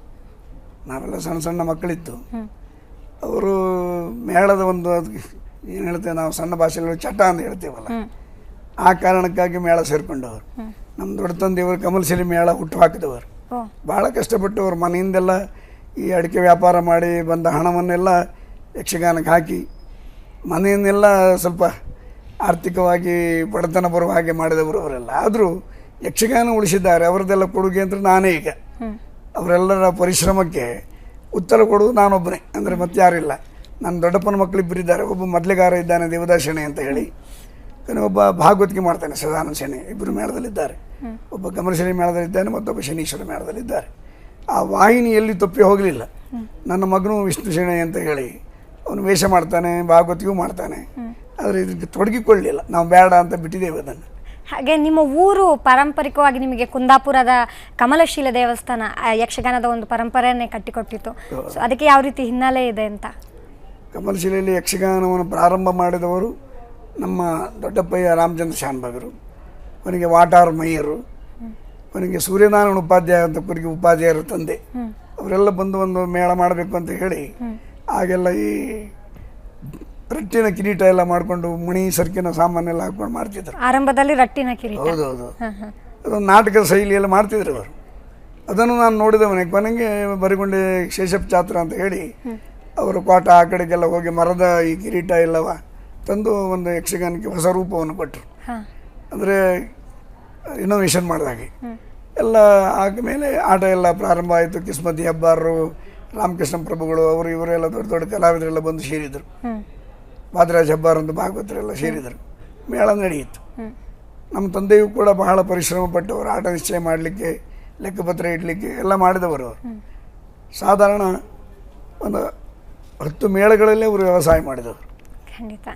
ನಾವೆಲ್ಲ ಸಣ್ಣ ಮಕ್ಕಳಿತ್ತು. ಅವರು ಮೇಳದ ಒಂದು ಏನು ಹೇಳ್ತೇವೆ ನಾವು ಸಣ್ಣ ಭಾಷೆಯಲ್ಲಿ ಚಟ ಅಂತ ಹೇಳ್ತೇವಲ್ಲ, ಆ ಕಾರಣಕ್ಕಾಗಿ ಮೇಳ ಸೇರಿಕೊಂಡವರು. ನಮ್ಮ ದೊಡ್ಡ ತಂದೆಯವರು ಕಮಲಶಿಲೆ ಮೇಳ ಹುಟ್ಟು ಹಾಕಿದವರು. ಭಾಳ ಕಷ್ಟಪಟ್ಟವರು. ಮನೆಯಿಂದೆಲ್ಲ ಈ ಅಡಿಕೆ ವ್ಯಾಪಾರ ಮಾಡಿ ಬಂದ ಹಣವನ್ನೆಲ್ಲ ಯಕ್ಷಗಾನಕ್ಕೆ ಹಾಕಿ ಮನೆಯನ್ನೆಲ್ಲ ಸ್ವಲ್ಪ ಆರ್ಥಿಕವಾಗಿ ಬಡತನ ಬರುವ ಹಾಗೆ ಮಾಡಿದವರು ಅವರೆಲ್ಲ. ಆದರೂ ಯಕ್ಷಗಾನ ಉಳಿಸಿದ್ದಾರೆ. ಅವರದ್ದೆಲ್ಲ ಕೊಡುಗೆ ಅಂತ ನಾನೇ ಈಗ ಅವರೆಲ್ಲರ ಪರಿಶ್ರಮಕ್ಕೆ ಉತ್ತರ ಕೊಡುವುದು ನಾನೊಬ್ಬನೇ, ಅಂದರೆ ಮತ್ತೆ ಯಾರಿಲ್ಲ. ನನ್ನ ದೊಡ್ಡಪ್ಪನ ಮಕ್ಕಳಿಬ್ಬರಿದ್ದಾರೆ. ಒಬ್ಬ ಮೊದಲಿಗಾರ ಇದ್ದಾನೆ ದೇವದಾಸ್ ಶೆಣೈ ಅಂತ ಹೇಳಿ, ಒಬ್ಬ ಭಾಗವತಿಕೆ ಮಾಡ್ತಾನೆ ಸದಾನಂದ ಶೆಣೈ, ಇಬ್ಬರು ಮೇಳದಲ್ಲಿದ್ದಾರೆ. ಒಬ್ಬ ಕಮಲಶಿಲೆ ಮೇಳದಲ್ಲಿದ್ದಾನೆ, ಮತ್ತೊಬ್ಬ ಶನೀಶ್ವರ ಮೇಳದಲ್ಲಿದ್ದಾರೆ. ಆ ವಾಹಿನಿಯಲ್ಲಿ ತಪ್ಪಿ ಹೋಗಲಿಲ್ಲ. ನನ್ನ ಮಗನು ವಿಷ್ಣು ಶೆಣೈ ಅಂತ ಹೇಳಿ ಅವನು ವೇಷ ಮಾಡ್ತಾನೆ, ಭಾಗವತಿಗೂ ಮಾಡ್ತಾನೆ. ಆದರೆ ಇದಕ್ಕೆ ತೊಡಗಿಕೊಳ್ಳಲಿಲ್ಲ. ನಾವು ಬೇಡ ಅಂತ ಬಿಟ್ಟಿದ್ದೇವೆ ಅದನ್ನು. ಹಾಗೆ ನಿಮ್ಮ ಊರು ಪಾರಂಪರಿಕವಾಗಿ ನಿಮಗೆ ಕುಂದಾಪುರದ ಕಮಲಶಿಲೆ ದೇವಸ್ಥಾನ ಯಕ್ಷಗಾನದ ಒಂದು ಪರಂಪರೆಯನ್ನೇ ಕಟ್ಟಿಕೊಟ್ಟಿತ್ತು. ಸೊ ಅದಕ್ಕೆ ಯಾವ ರೀತಿ ಹಿನ್ನೆಲೆ ಇದೆ ಅಂತ? ಕಮಲಶಿಲೆಯಲ್ಲಿ ಯಕ್ಷಗಾನವನ್ನು ಪ್ರಾರಂಭ ಮಾಡಿದವರು ನಮ್ಮ ದೊಡ್ಡಪ್ಪಯ್ಯ ರಾಮಚಂದ್ರ ಶಾನ್ಭಾಗರು, ಕೊನೆಗೆ ವಾಟಾರ್ ಮಯ್ಯರು, ಕೊನೆಗೆ ಸೂರ್ಯನಾರಾಯಣ ಉಪಾಧ್ಯಾಯ ಅಂತ ಕೊನೆಗೆ ಉಪಾಧ್ಯಾಯರ ತಂದೆ. ಅವರೆಲ್ಲ ಬಂದು ಒಂದು ಮೇಳ ಮಾಡಬೇಕು ಅಂತ ಹೇಳಿ ಆಗೆಲ್ಲ ಈ ರಟ್ಟಿನ ಕಿರೀಟ ಎಲ್ಲ ಮಾಡಿಕೊಂಡು ಮಣಿ ಸರ್ಕಿನ ಸಾಮಾನೆಲ್ಲ ಹಾಕೊಂಡು ಮಾಡ್ತಿದ್ರು. ಆರಂಭದಲ್ಲಿ ರಟ್ಟಿನ ಕಿರೀಟ. ಹೌದೌದು, ಅದೊಂದು ನಾಟಕದ ಶೈಲಿಯಲ್ಲಿ ಮಾಡ್ತಿದ್ರು ಅವರು. ಅದನ್ನು ನಾನು ನೋಡಿದವನೇ. ಕೊನೆಗೆ ಬರಿಗೊಂಡೆ ಶೇಷಪ್ ಚಾತ್ರ ಅಂತ ಹೇಳಿ ಅವರು ಕೋಟ ಆ ಕಡೆಗೆಲ್ಲ ಹೋಗಿ ಮರದ ಈ ಕಿರೀಟ ಎಲ್ಲವ ತಂದು ಒಂದು ಯಕ್ಷಗಾನಕ್ಕೆ ಹೊಸ ರೂಪವನ್ನು ಕೊಟ್ಟರು. ಅಂದರೆ ಇನೋವೇಷನ್ ಮಾಡಿದಾಗೆ ಎಲ್ಲ ಆದಮೇಲೆ ಆಟ ಎಲ್ಲ ಪ್ರಾರಂಭ ಆಯಿತು. ಕಿಸ್ಮತಿ ಹೆಬ್ಬಾರರು, ರಾಮಕೃಷ್ಣ ಪ್ರಭುಗಳು, ಅವರು ಇವರೆಲ್ಲ ದೊಡ್ಡ ದೊಡ್ಡ ಕಲಾವಿದರೆಲ್ಲ ಬಂದು ಸೇರಿದರು. ವಾದರಾಜ್ ಹೆಬ್ಬಾರ್ ಅಂತ ಭಾಗವತರೆಲ್ಲ ಸೇರಿದರು. ಮೇಳ ನಡೆಯಿತು. ನಮ್ಮ ತಂದೆಯೂ ಕೂಡ ಬಹಳ ಪರಿಶ್ರಮ ಪಟ್ಟವರು, ಆಟ ನಿಶ್ಚಯ ಮಾಡಲಿಕ್ಕೆ, ಲೆಕ್ಕಪತ್ರ ಇಡಲಿಕ್ಕೆ ಎಲ್ಲ ಮಾಡಿದವರು. ಅವರು ಸಾಧಾರಣ ಒಂದು 10 ಮೇಳಗಳಲ್ಲೇ ಅವರು ವ್ಯವಸಾಯ ಮಾಡಿದವರು. ಖಂಡಿತ.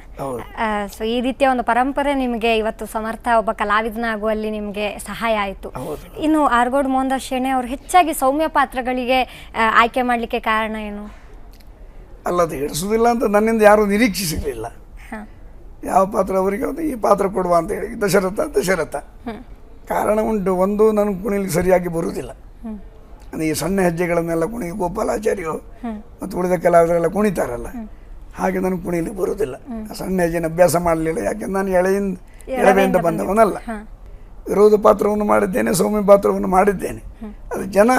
ಸೊ ಈ ರೀತಿಯ ಒಂದು ಪರಂಪರೆ ನಿಮಗೆ ಇವತ್ತು ಸಮರ್ಥ ಒಬ್ಬ ಕಲಾವಿದನಾಗುವಲ್ಲಿ ನಿಮಗೆ ಸಹಾಯ ಆಯಿತು. ಇನ್ನು ಆರ್ಗೋಡ್ ಮೋಹನದಾಸ್ ಶೆಣೆ ಅವರು ಹೆಚ್ಚಾಗಿ ಸೌಮ್ಯ ಪಾತ್ರಗಳಿಗೆ ಆಯ್ಕೆ ಮಾಡಲಿಕ್ಕೆ ಕಾರಣ ಏನು? ಅಲ್ಲದೆ ಹಿಡಿಸೋದಿಲ್ಲ ಅಂತ ನನ್ನಿಂದ ಯಾರೂ ನಿರೀಕ್ಷಿಸಲಿಲ್ಲ. ಯಾವ ಪಾತ್ರ ಅವರಿಗೆ ಈ ಪಾತ್ರ ಕೊಡುವ ಅಂತ ಹೇಳಿ. ದಶರಥ ಕಾರಣ ಉಂಟು. ಒಂದು, ನನಗೆ ಕುಣಿಲಿಕ್ಕೆ ಸರಿಯಾಗಿ ಬರುವುದಿಲ್ಲ. ಅಂದರೆ ಈ ಸಣ್ಣ ಹೆಜ್ಜೆಗಳನ್ನೆಲ್ಲ ಗೋಪಾಲಾಚಾರ್ಯರು ಮತ್ತು ಉಳಿದ ಕಲಾವಿದರೆಲ್ಲ ಕುಣಿತಾರಲ್ಲ, ಹಾಗೆ ನನಗೆ ಕುಣಿಲಿಕ್ಕೆ ಬರುವುದಿಲ್ಲ. ಸಣ್ಣ ಹೆಜ್ಜೆನ ಅಭ್ಯಾಸ ಮಾಡಲಿಲ್ಲ. ಯಾಕೆಂದ್ರೆ ನಾನು ಎಳವೆಯಿಂದ ಬಂದವನಲ್ಲ. ವಿರೋಧ ಪಾತ್ರವನ್ನು ಮಾಡಿದ್ದೇನೆ, ಸೌಮ್ಯ ಪಾತ್ರವನ್ನು ಮಾಡಿದ್ದೇನೆ. ಅದು ಜನ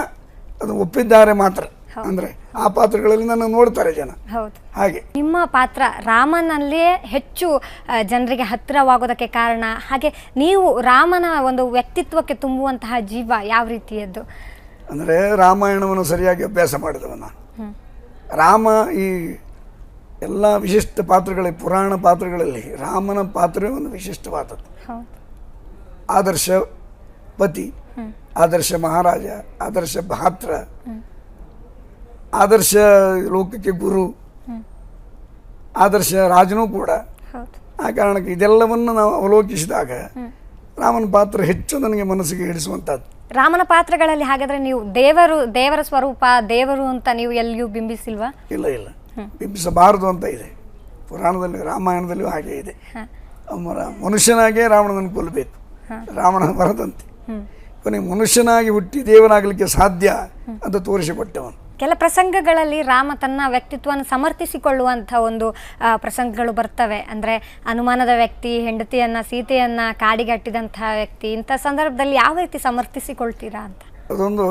ಅದು ಒಪ್ಪಿದ್ದಾರೆ ಮಾತ್ರ. ಅಂದರೆ ಆ ಪಾತ್ರಗಳಲ್ಲಿ ನನ್ನ ನೋಡ್ತಾರೆ ಜನ. ಹಾಗೆ ನಿಮ್ಮ ಪಾತ್ರ ರಾಮನಲ್ಲೇ ಹೆಚ್ಚು ಜನರಿಗೆ ಹತ್ತಿರವಾಗೋದಕ್ಕೆ ಕಾರಣ, ಹಾಗೆ ನೀವು ರಾಮನ ಒಂದು ವ್ಯಕ್ತಿತ್ವಕ್ಕೆ ತುಂಬುವಂತಹ ಜೀವ ಯಾವ ರೀತಿಯದ್ದು? ಅಂದರೆ ರಾಮಾಯಣವನ್ನು ಸರಿಯಾಗಿ ಅಭ್ಯಾಸ ಮಾಡಿದವ ನಾನು. ರಾಮ ಈ ಎಲ್ಲ ವಿಶಿಷ್ಟ ಪಾತ್ರಗಳಲ್ಲಿ, ಪುರಾಣ ಪಾತ್ರಗಳಲ್ಲಿ ರಾಮನ ಪಾತ್ರವೇ ಒಂದು ವಿಶಿಷ್ಟವಾದದ್ದು. ಆದರ್ಶ ಪತಿ, ಆದರ್ಶ ಮಹಾರಾಜ, ಆದರ್ಶ ಭಾತ್ರ, ಆದರ್ಶ ಲೋಕಕ್ಕೆ ಗುರು, ಆದರ್ಶ ರಾಜನೂ ಕೂಡ. ಆ ಕಾರಣಕ್ಕೆ ಇದೆಲ್ಲವನ್ನು ನಾವು ಅವಲೋಕಿಸಿದಾಗ ರಾಮನ ಪಾತ್ರ ಹೆಚ್ಚು ನನಗೆ ಮನಸ್ಸಿಗೆ ಹಿಡಿಸುವಂಥದ್ದು. ರಾಮನ ಪಾತ್ರಗಳಲ್ಲಿ ಹಾಗಾದ್ರೆ ನೀವು ದೇವರ ಸ್ವರೂಪ, ದೇವರು ಅಂತ ನೀವು ಎಲ್ಲಿಯೂ ಬಿಂಬಿಸಿಲ್ವಾ? ಇಲ್ಲ, ಬಿಂಬಿಸಬಾರದು ಅಂತ ಇದೆ ಪುರಾಣದಲ್ಲಿ, ರಾಮಾಯಣದಲ್ಲಿಯೂ ಹಾಗೆ ಇದೆ. ಮನುಷ್ಯನಾಗೇ ರಾವಣನನ್ನು ಕೊಲ್ಲಬೇಕು, ರಾವಣ ಬರದಂತೆ. ಕೊನೆಗೆ ಮನುಷ್ಯನಾಗಿ ಹುಟ್ಟಿ ದೇವನಾಗಲಿಕ್ಕೆ ಸಾಧ್ಯ ಅಂತ ತೋರಿಸಿಕೊಟ್ಟವನು. ಕೆಲ ಪ್ರಸಂಗಗಳಲ್ಲಿ ರಾಮ ತನ್ನ ವ್ಯಕ್ತಿತ್ವವನ್ನು ಸಮರ್ಥಿಸಿಕೊಳ್ಳುವಂಥ ಒಂದು ಪ್ರಸಂಗಗಳು ಬರ್ತವೆ. ಅಂದರೆ ಅನುಮಾನದ ವ್ಯಕ್ತಿ, ಹೆಂಡತಿಯನ್ನು, ಸೀತೆಯನ್ನು ಕಾಡಿಗೆ ಅಟ್ಟಿದಂತಹ ವ್ಯಕ್ತಿ, ಇಂಥ ಸಂದರ್ಭದಲ್ಲಿ ಯಾವ ರೀತಿ ಸಮರ್ಥಿಸಿಕೊಳ್ತೀರಾ ಅಂತ? ಅದೊಂದು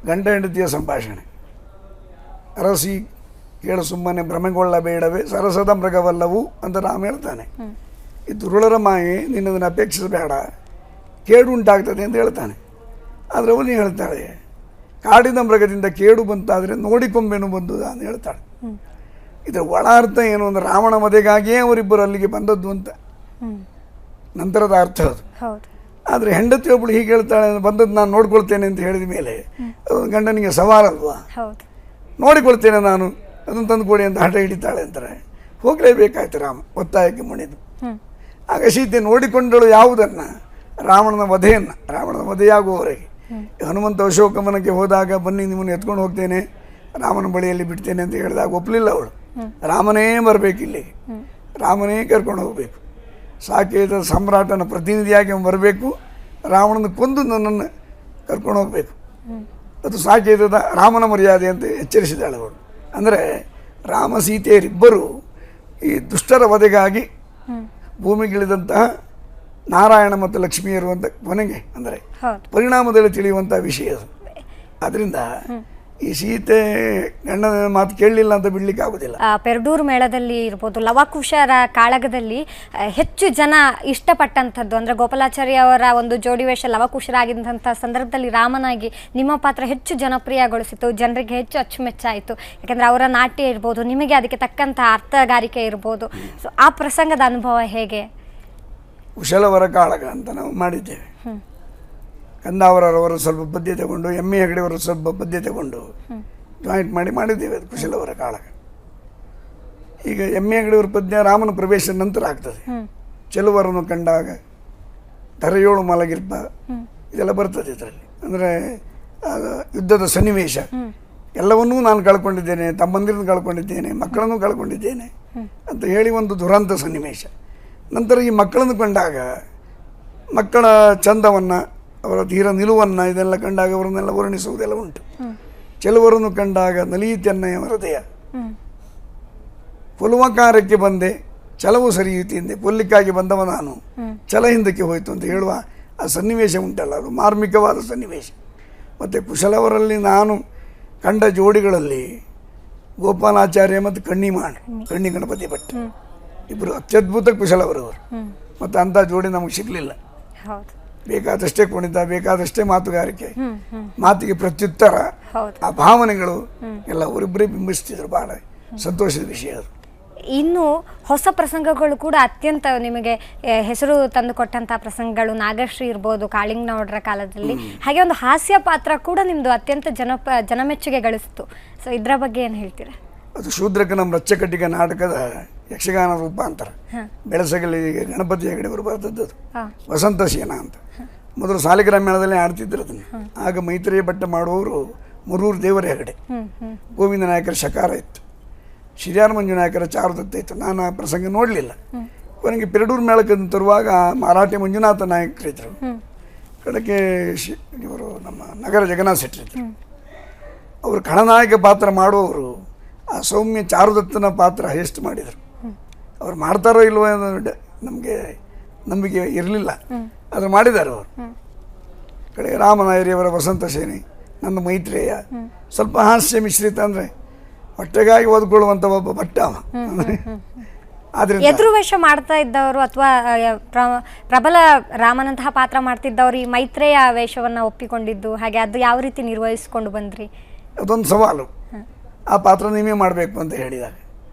ಗಂಡ ಹೆಂಡತಿಯ ಸಂಭಾಷಣೆ. ಅರಸಿ ಕೇಳು ಸುಮ್ಮನೆ ಭ್ರಮೆಗೊಳ್ಳಬೇಡವೇ, ಸರಸದ ಮೃಗವಲ್ಲವು ಅಂತ ರಾಮ ಹೇಳ್ತಾನೆ. ಈ ದುರುಳರ ಮಾಯೆ ನಿನ್ನದನ್ನು ಅಪೇಕ್ಷಿಸಬೇಡ, ಕೇಡು ಉಂಟಾಗ್ತದೆ ಅಂತ ಹೇಳ್ತಾನೆ. ಆದರೆ ಅವನು ಹೇಳ್ತಾಳೆ, ಕಾಡಿನ ಮೃಗದಿಂದ ಕೇಡು ಬಂತಾದರೆ ನೋಡಿಕೊಂಬೇನು ಬಂದುದ ಅಂತ ಹೇಳ್ತಾಳೆ. ಇದರ ಒಳ ಅರ್ಥ ಏನು ಅಂದರೆ ರಾವಣ ವಧೆಗಾಗಿಯೇ ಅವರಿಬ್ಬರು ಅಲ್ಲಿಗೆ ಬಂದದ್ದು ಅಂತ ನಂತರದ ಅರ್ಥ ಅದು. ಆದರೆ ಹೆಂಡತಿ ಒಬ್ಬಳು ಹೀಗೆ ಹೇಳ್ತಾಳೆ, ಬಂದದ್ದು ನಾನು ನೋಡ್ಕೊಳ್ತೇನೆ ಅಂತ ಹೇಳಿದ ಮೇಲೆ ಅದು ಗಂಡನಿಗೆ ಸವಾಲಲ್ವಾ? ನೋಡಿಕೊಳ್ತೇನೆ ನಾನು, ಅದನ್ನು ತಂದುಕೊಡಿ ಅಂತ ಹಠ ಹಿಡಿತಾಳೆ ಅಂತಾರೆ. ಹೋಗಲೇಬೇಕಾಯ್ತು ರಾಮ ಒತ್ತಾಯಕ್ಕೆ ಮಣಿದು. ಆಗ ಸೀತೆ ನೋಡಿಕೊಂಡಳು ಯಾವುದನ್ನು? ರಾವಣನ ವಧೆಯನ್ನು. ರಾವಣನ ವಧೆಯಾಗುವವರೆಗೆ ಹನುಮಂತ ಅಶೋಕವನಕ್ಕೆ ಹೋದಾಗ ಬನ್ನಿ ನಿಮ್ಮನ್ನು ಎತ್ಕೊಂಡು ಹೋಗ್ತೇನೆ, ರಾಮನ ಬಳಿಯಲ್ಲಿ ಬಿಡ್ತೇನೆ ಅಂತ ಹೇಳಿದಾಗ ಒಪ್ಪಲಿಲ್ಲ ಅವಳು. ರಾಮನೇ ಬರಬೇಕು ಇಲ್ಲಿಗೆ, ರಾಮನೇ ಕರ್ಕೊಂಡು ಹೋಗಬೇಕು, ಸಾಕೇತ ಸಮ್ರಾಟನ ಪ್ರತಿನಿಧಿಯಾಗಿ ಅವನು ಬರಬೇಕು, ರಾವಣನ ಕೊಂದು ನನ್ನನ್ನು ಕರ್ಕೊಂಡು ಹೋಗಬೇಕು, ಅದು ಸಾಕೇತದ ರಾಮನ ಮರ್ಯಾದೆ ಅಂತ ಎಚ್ಚರಿಸಿದಾಳೆ ಅವಳು. ಅಂದರೆ ರಾಮ ಸೀತೆಯರಿಬ್ಬರು ಈ ದುಷ್ಟರ ವಧೆಗಾಗಿ ಭೂಮಿಗಿಳಿದಂತಹ ನಾರಾಯಣ ಮತ್ತು ಲಕ್ಷ್ಮಿಯರು ಅಂತ ಕೊನೆಗೆ ಅಂದರೆ ಪರಿಣಾಮದಲ್ಲಿ ತಿಳಿಯುವಂಥ ವಿಷಯ ಅದು. ಆದ್ದರಿಂದ ಈ ಸೀತೆ ಗಂಡನ ಮಾತು ಕೇಳಲಿಲ್ಲ ಅಂತ ಬಿಡ್ಲಿಕ್ಕೆ ಆಗುದಿಲ್ಲ. ಪೆರ್ಡೂರು ಮೇಳದಲ್ಲಿ ಇರ್ಬೋದು, ಲವಕುಶರ ಕಾಳಗದಲ್ಲಿ ಹೆಚ್ಚು ಜನ ಇಷ್ಟಪಟ್ಟಂಥದ್ದು ಅಂದರೆ ಗೋಪಾಲಾಚಾರ್ಯ ಅವರ ಒಂದು ಜೋಡಿ ವೇಷ ಲವಕುಶರಾಗಿದ್ದಂಥ ಸಂದರ್ಭದಲ್ಲಿ ರಾಮನಾಗಿ ನಿಮ್ಮ ಪಾತ್ರ ಹೆಚ್ಚು ಜನಪ್ರಿಯಗೊಳಿಸಿತು, ಜನರಿಗೆ ಹೆಚ್ಚು ಅಚ್ಚುಮೆಚ್ಚಾಯಿತು. ಯಾಕಂದರೆ ಅವರ ನಾಟ್ಯ ಇರ್ಬೋದು, ನಿಮಗೆ ಅದಕ್ಕೆ ತಕ್ಕಂಥ ಅರ್ಥಗಾರಿಕೆ ಇರ್ಬೋದು. ಸೊ ಆ ಪ್ರಸಂಗದ ಅನುಭವ ಹೇಗೆ? ಕುಶಲವರ ಕಾಳಗ ಅಂತ ನಾವು ಮಾಡಿದ್ದೇವೆ. ಕಂದಾವರವರು ಸ್ವಲ್ಪ ಪದ್ಯ ತಗೊಂಡು, ಎಮ್ಮೆ ಹೆಗಡೆಯವರು ಸ್ವಲ್ಪ ಪದ್ಯ ತಗೊಂಡು ಜಾಯಿಂಟ್ ಮಾಡಿದ್ದೇವೆ ಅದು ಕುಶಲವರ ಕಾಳಗ. ಈಗ ಎಮ್ಮೆ ಹೆಗಡೆಯವರ ಪದ್ಯ ರಾಮನ ಪ್ರವೇಶ ನಂತರ ಆಗ್ತದೆ. ಚೆಲುವರನ್ನು ಕಂಡಾಗ, ಧರೆಯೋಳು ಮಲಗಿರ್ಪ, ಇದೆಲ್ಲ ಬರ್ತದೆ ಇದರಲ್ಲಿ. ಅಂದರೆ ಯುದ್ಧದ ಸನ್ನಿವೇಶ ಎಲ್ಲವನ್ನೂ ನಾನು ಕಳ್ಕೊಂಡಿದ್ದೇನೆ, ತಮ್ಮಂದಿರನ್ನು ಕಳ್ಕೊಂಡಿದ್ದೇನೆ, ಮಕ್ಕಳನ್ನು ಕಳ್ಕೊಂಡಿದ್ದೇನೆ ಅಂತ ಹೇಳಿ ಒಂದು ದುರಂತ ಸನ್ನಿವೇಶ. ನಂತರ ಈ ಮಕ್ಕಳನ್ನು ಕಂಡಾಗ ಮಕ್ಕಳ ಚಂದವನ್ನು, ಅವರ ಧೀರ ನಿಲುವನ್ನು ಇದೆಲ್ಲ ಕಂಡಾಗ ಅವರನ್ನೆಲ್ಲ ವರ್ಣಿಸುವುದೆಲ್ಲ ಉಂಟು. ಕೆಲವರನ್ನು ಕಂಡಾಗ ನಲಿಯುತ್ತೆನ್ನಯ ಹೃದಯ, ಕೊಲ್ಲುವ ಕಾರ್ಯಕ್ಕೆ ಬಂದೆ ಛಲವು ಸರಿಯುತ್ತೆ ಎಂದೆ, ಕೊಲ್ಲಿಕ್ಕಾಗಿ ಬಂದವ ನಾನು ಛಲ ಹಿಂದಕ್ಕೆ ಹೋಯಿತು ಅಂತ ಹೇಳುವ ಆ ಸನ್ನಿವೇಶ ಉಂಟಲ್ಲ, ಅದು ಮಾರ್ಮಿಕವಾದ ಸನ್ನಿವೇಶ. ಮತ್ತು ಕುಶಲವರಲ್ಲಿ ನಾನು ಕಂಡ ಜೋಡಿಗಳಲ್ಲಿ ಗೋಪಾಲಾಚಾರ್ಯ ಮತ್ತು ಕಣ್ಣಿ ಗಣಪತಿ ಭಟ್ ಇಬ್ಬರು ಅತ್ಯದ್ಭುತ ಕುಶಲವರವರು. ಮತ್ತು ಅಂಥ ಜೋಡಿ ನಮಗೆ ಸಿಗಲಿಲ್ಲ. ಹೌದು. ಬೇಕಾದಷ್ಟೇ ಕುಣಿತ, ಬೇಕಾದಷ್ಟೇ ಮಾತುಗಾರಿಕೆ, ಹ್ಮ್ ಹ್ಮ್ ಮಾತಿಗೆ ಪ್ರತ್ಯುತ್ತರ, ಹೌದು. ಆ ಭಾವನೆಗಳು ಎಲ್ಲ ಅವರಿಬ್ಬರೇ ಬಿಂಬಿಸ್ತಿದ್ರು. ಭಾಳ ಸಂತೋಷದ ವಿಷಯ ಅದು. ಇನ್ನು ಹೊಸ ಪ್ರಸಂಗಗಳು ಕೂಡ ಅತ್ಯಂತ ನಿಮಗೆ ಹೆಸರು ತಂದು ಕೊಟ್ಟಂತಹ ಪ್ರಸಂಗಗಳು ನಾಗಶ್ರೀ ಇರ್ಬೋದು, ಕಾಳಿಂಗನೌಡರ ಕಾಲದಲ್ಲಿ, ಹಾಗೆ ಒಂದು ಹಾಸ್ಯ ಪಾತ್ರ ಕೂಡ ನಿಮ್ದು ಅತ್ಯಂತ ಜನಮೆಚ್ಚುಗೆ ಗಳಿಸ್ತು. ಸೊ ಇದರ ಬಗ್ಗೆ ಏನು ಹೇಳ್ತೀರಾ? ಅದು ಶೂದ್ರಕನ ಮೃಚ್ಛಕಟಿಕ ನಾಟಕದ ಯಕ್ಷಗಾನ ರೂಪಾಂತರ. ಬೆಳಸಗಲಿಗೆ ಗಣಪತಿ ಹೆಗಡೆ ಅವರು ಬರೆದದ್ದು ಅದು. ವಸಂತ ಸೇನಾ ಅಂತ. ಮೊದಲು ಸಾಲಿಗ್ರಾಮ ಮೇಳದಲ್ಲಿ ಆಡ್ತಿದ್ರು ಅದನ್ನು. ಆಗ ಮೈತ್ರಿಯ ಭಟ್ಟ ಮಾಡುವವರು ಮುರೂರು ದೇವರ ಹೆಗಡೆ, ಗೋವಿಂದ ನಾಯಕರ ಶಕಾರ ಇತ್ತು, ಶಿರ್ಯಾರ ಮಂಜು ನಾಯಕರ ಚಾರುದತ್ತ ಇತ್ತು. ನಾನು ಆ ಪ್ರಸಂಗ ನೋಡಲಿಲ್ಲ. ಕೊನೆಗೆ ಪೆರಡೂರು ಮೇಳಕ್ಕೆ ತರುವಾಗ ಮರಾಠಿ ಮಂಜುನಾಥ ನಾಯಕರಿದ್ದರು, ಕಡೆಗೆ ಇವರು ನಮ್ಮ ನಗರ ಜಗನ್ನಾಥ ಶೆಟ್ಟರಿದ್ದರು. ಅವರು ಖಳನಾಯಕ ಪಾತ್ರ ಮಾಡುವವರು ಆ ಸೌಮ್ಯ ಚಾರುದತ್ತನ ಪಾತ್ರ ಎಷ್ಟು ಮಾಡಿದರು. ಅವ್ರು ಮಾಡ್ತಾರೋ ಇಲ್ವೋ ನಮಗೆ ನಂಬಿಕೆ ಇರಲಿಲ್ಲ, ಆದರೆ ಮಾಡಿದ್ದಾರೆ ಅವರು. ಕಡೆ ರಾಮನಾಯರಿಯವರ ವಸಂತ ಸೇನೆ, ನನ್ನ ಮೈತ್ರೇಯ, ಸ್ವಲ್ಪ ಹಾಸ್ಯ ಮಿಶ್ರಿತ, ಅಂದರೆ ಹೊಟ್ಟೆಗಾಗಿ ಓದ್ಕೊಳ್ಳುವಂಥ ಒಬ್ಬ ಭಟ್ಟ. ಆದ್ರಿಂದ ಎದುರು ವೇಷ ಮಾಡ್ತಾ ಇದ್ದವರು ಅಥವಾ ಪ್ರಬಲ ರಾಮನಂತಹ ಪಾತ್ರ ಮಾಡ್ತಿದ್ದವರು ಈ ಮೈತ್ರೇಯ ವೇಷವನ್ನು ಒಪ್ಪಿಕೊಂಡಿದ್ದು, ಹಾಗೆ ಅದು ಯಾವ ರೀತಿ ನಿರ್ವಹಿಸಿಕೊಂಡು ಬಂದ್ರಿ? ಅದೊಂದು ಸವಾಲು. ಆ ಪಾತ್ರ ನೀವೇ ಮಾಡಬೇಕು ಅಂತ ಹೇಳಿದಾಗ,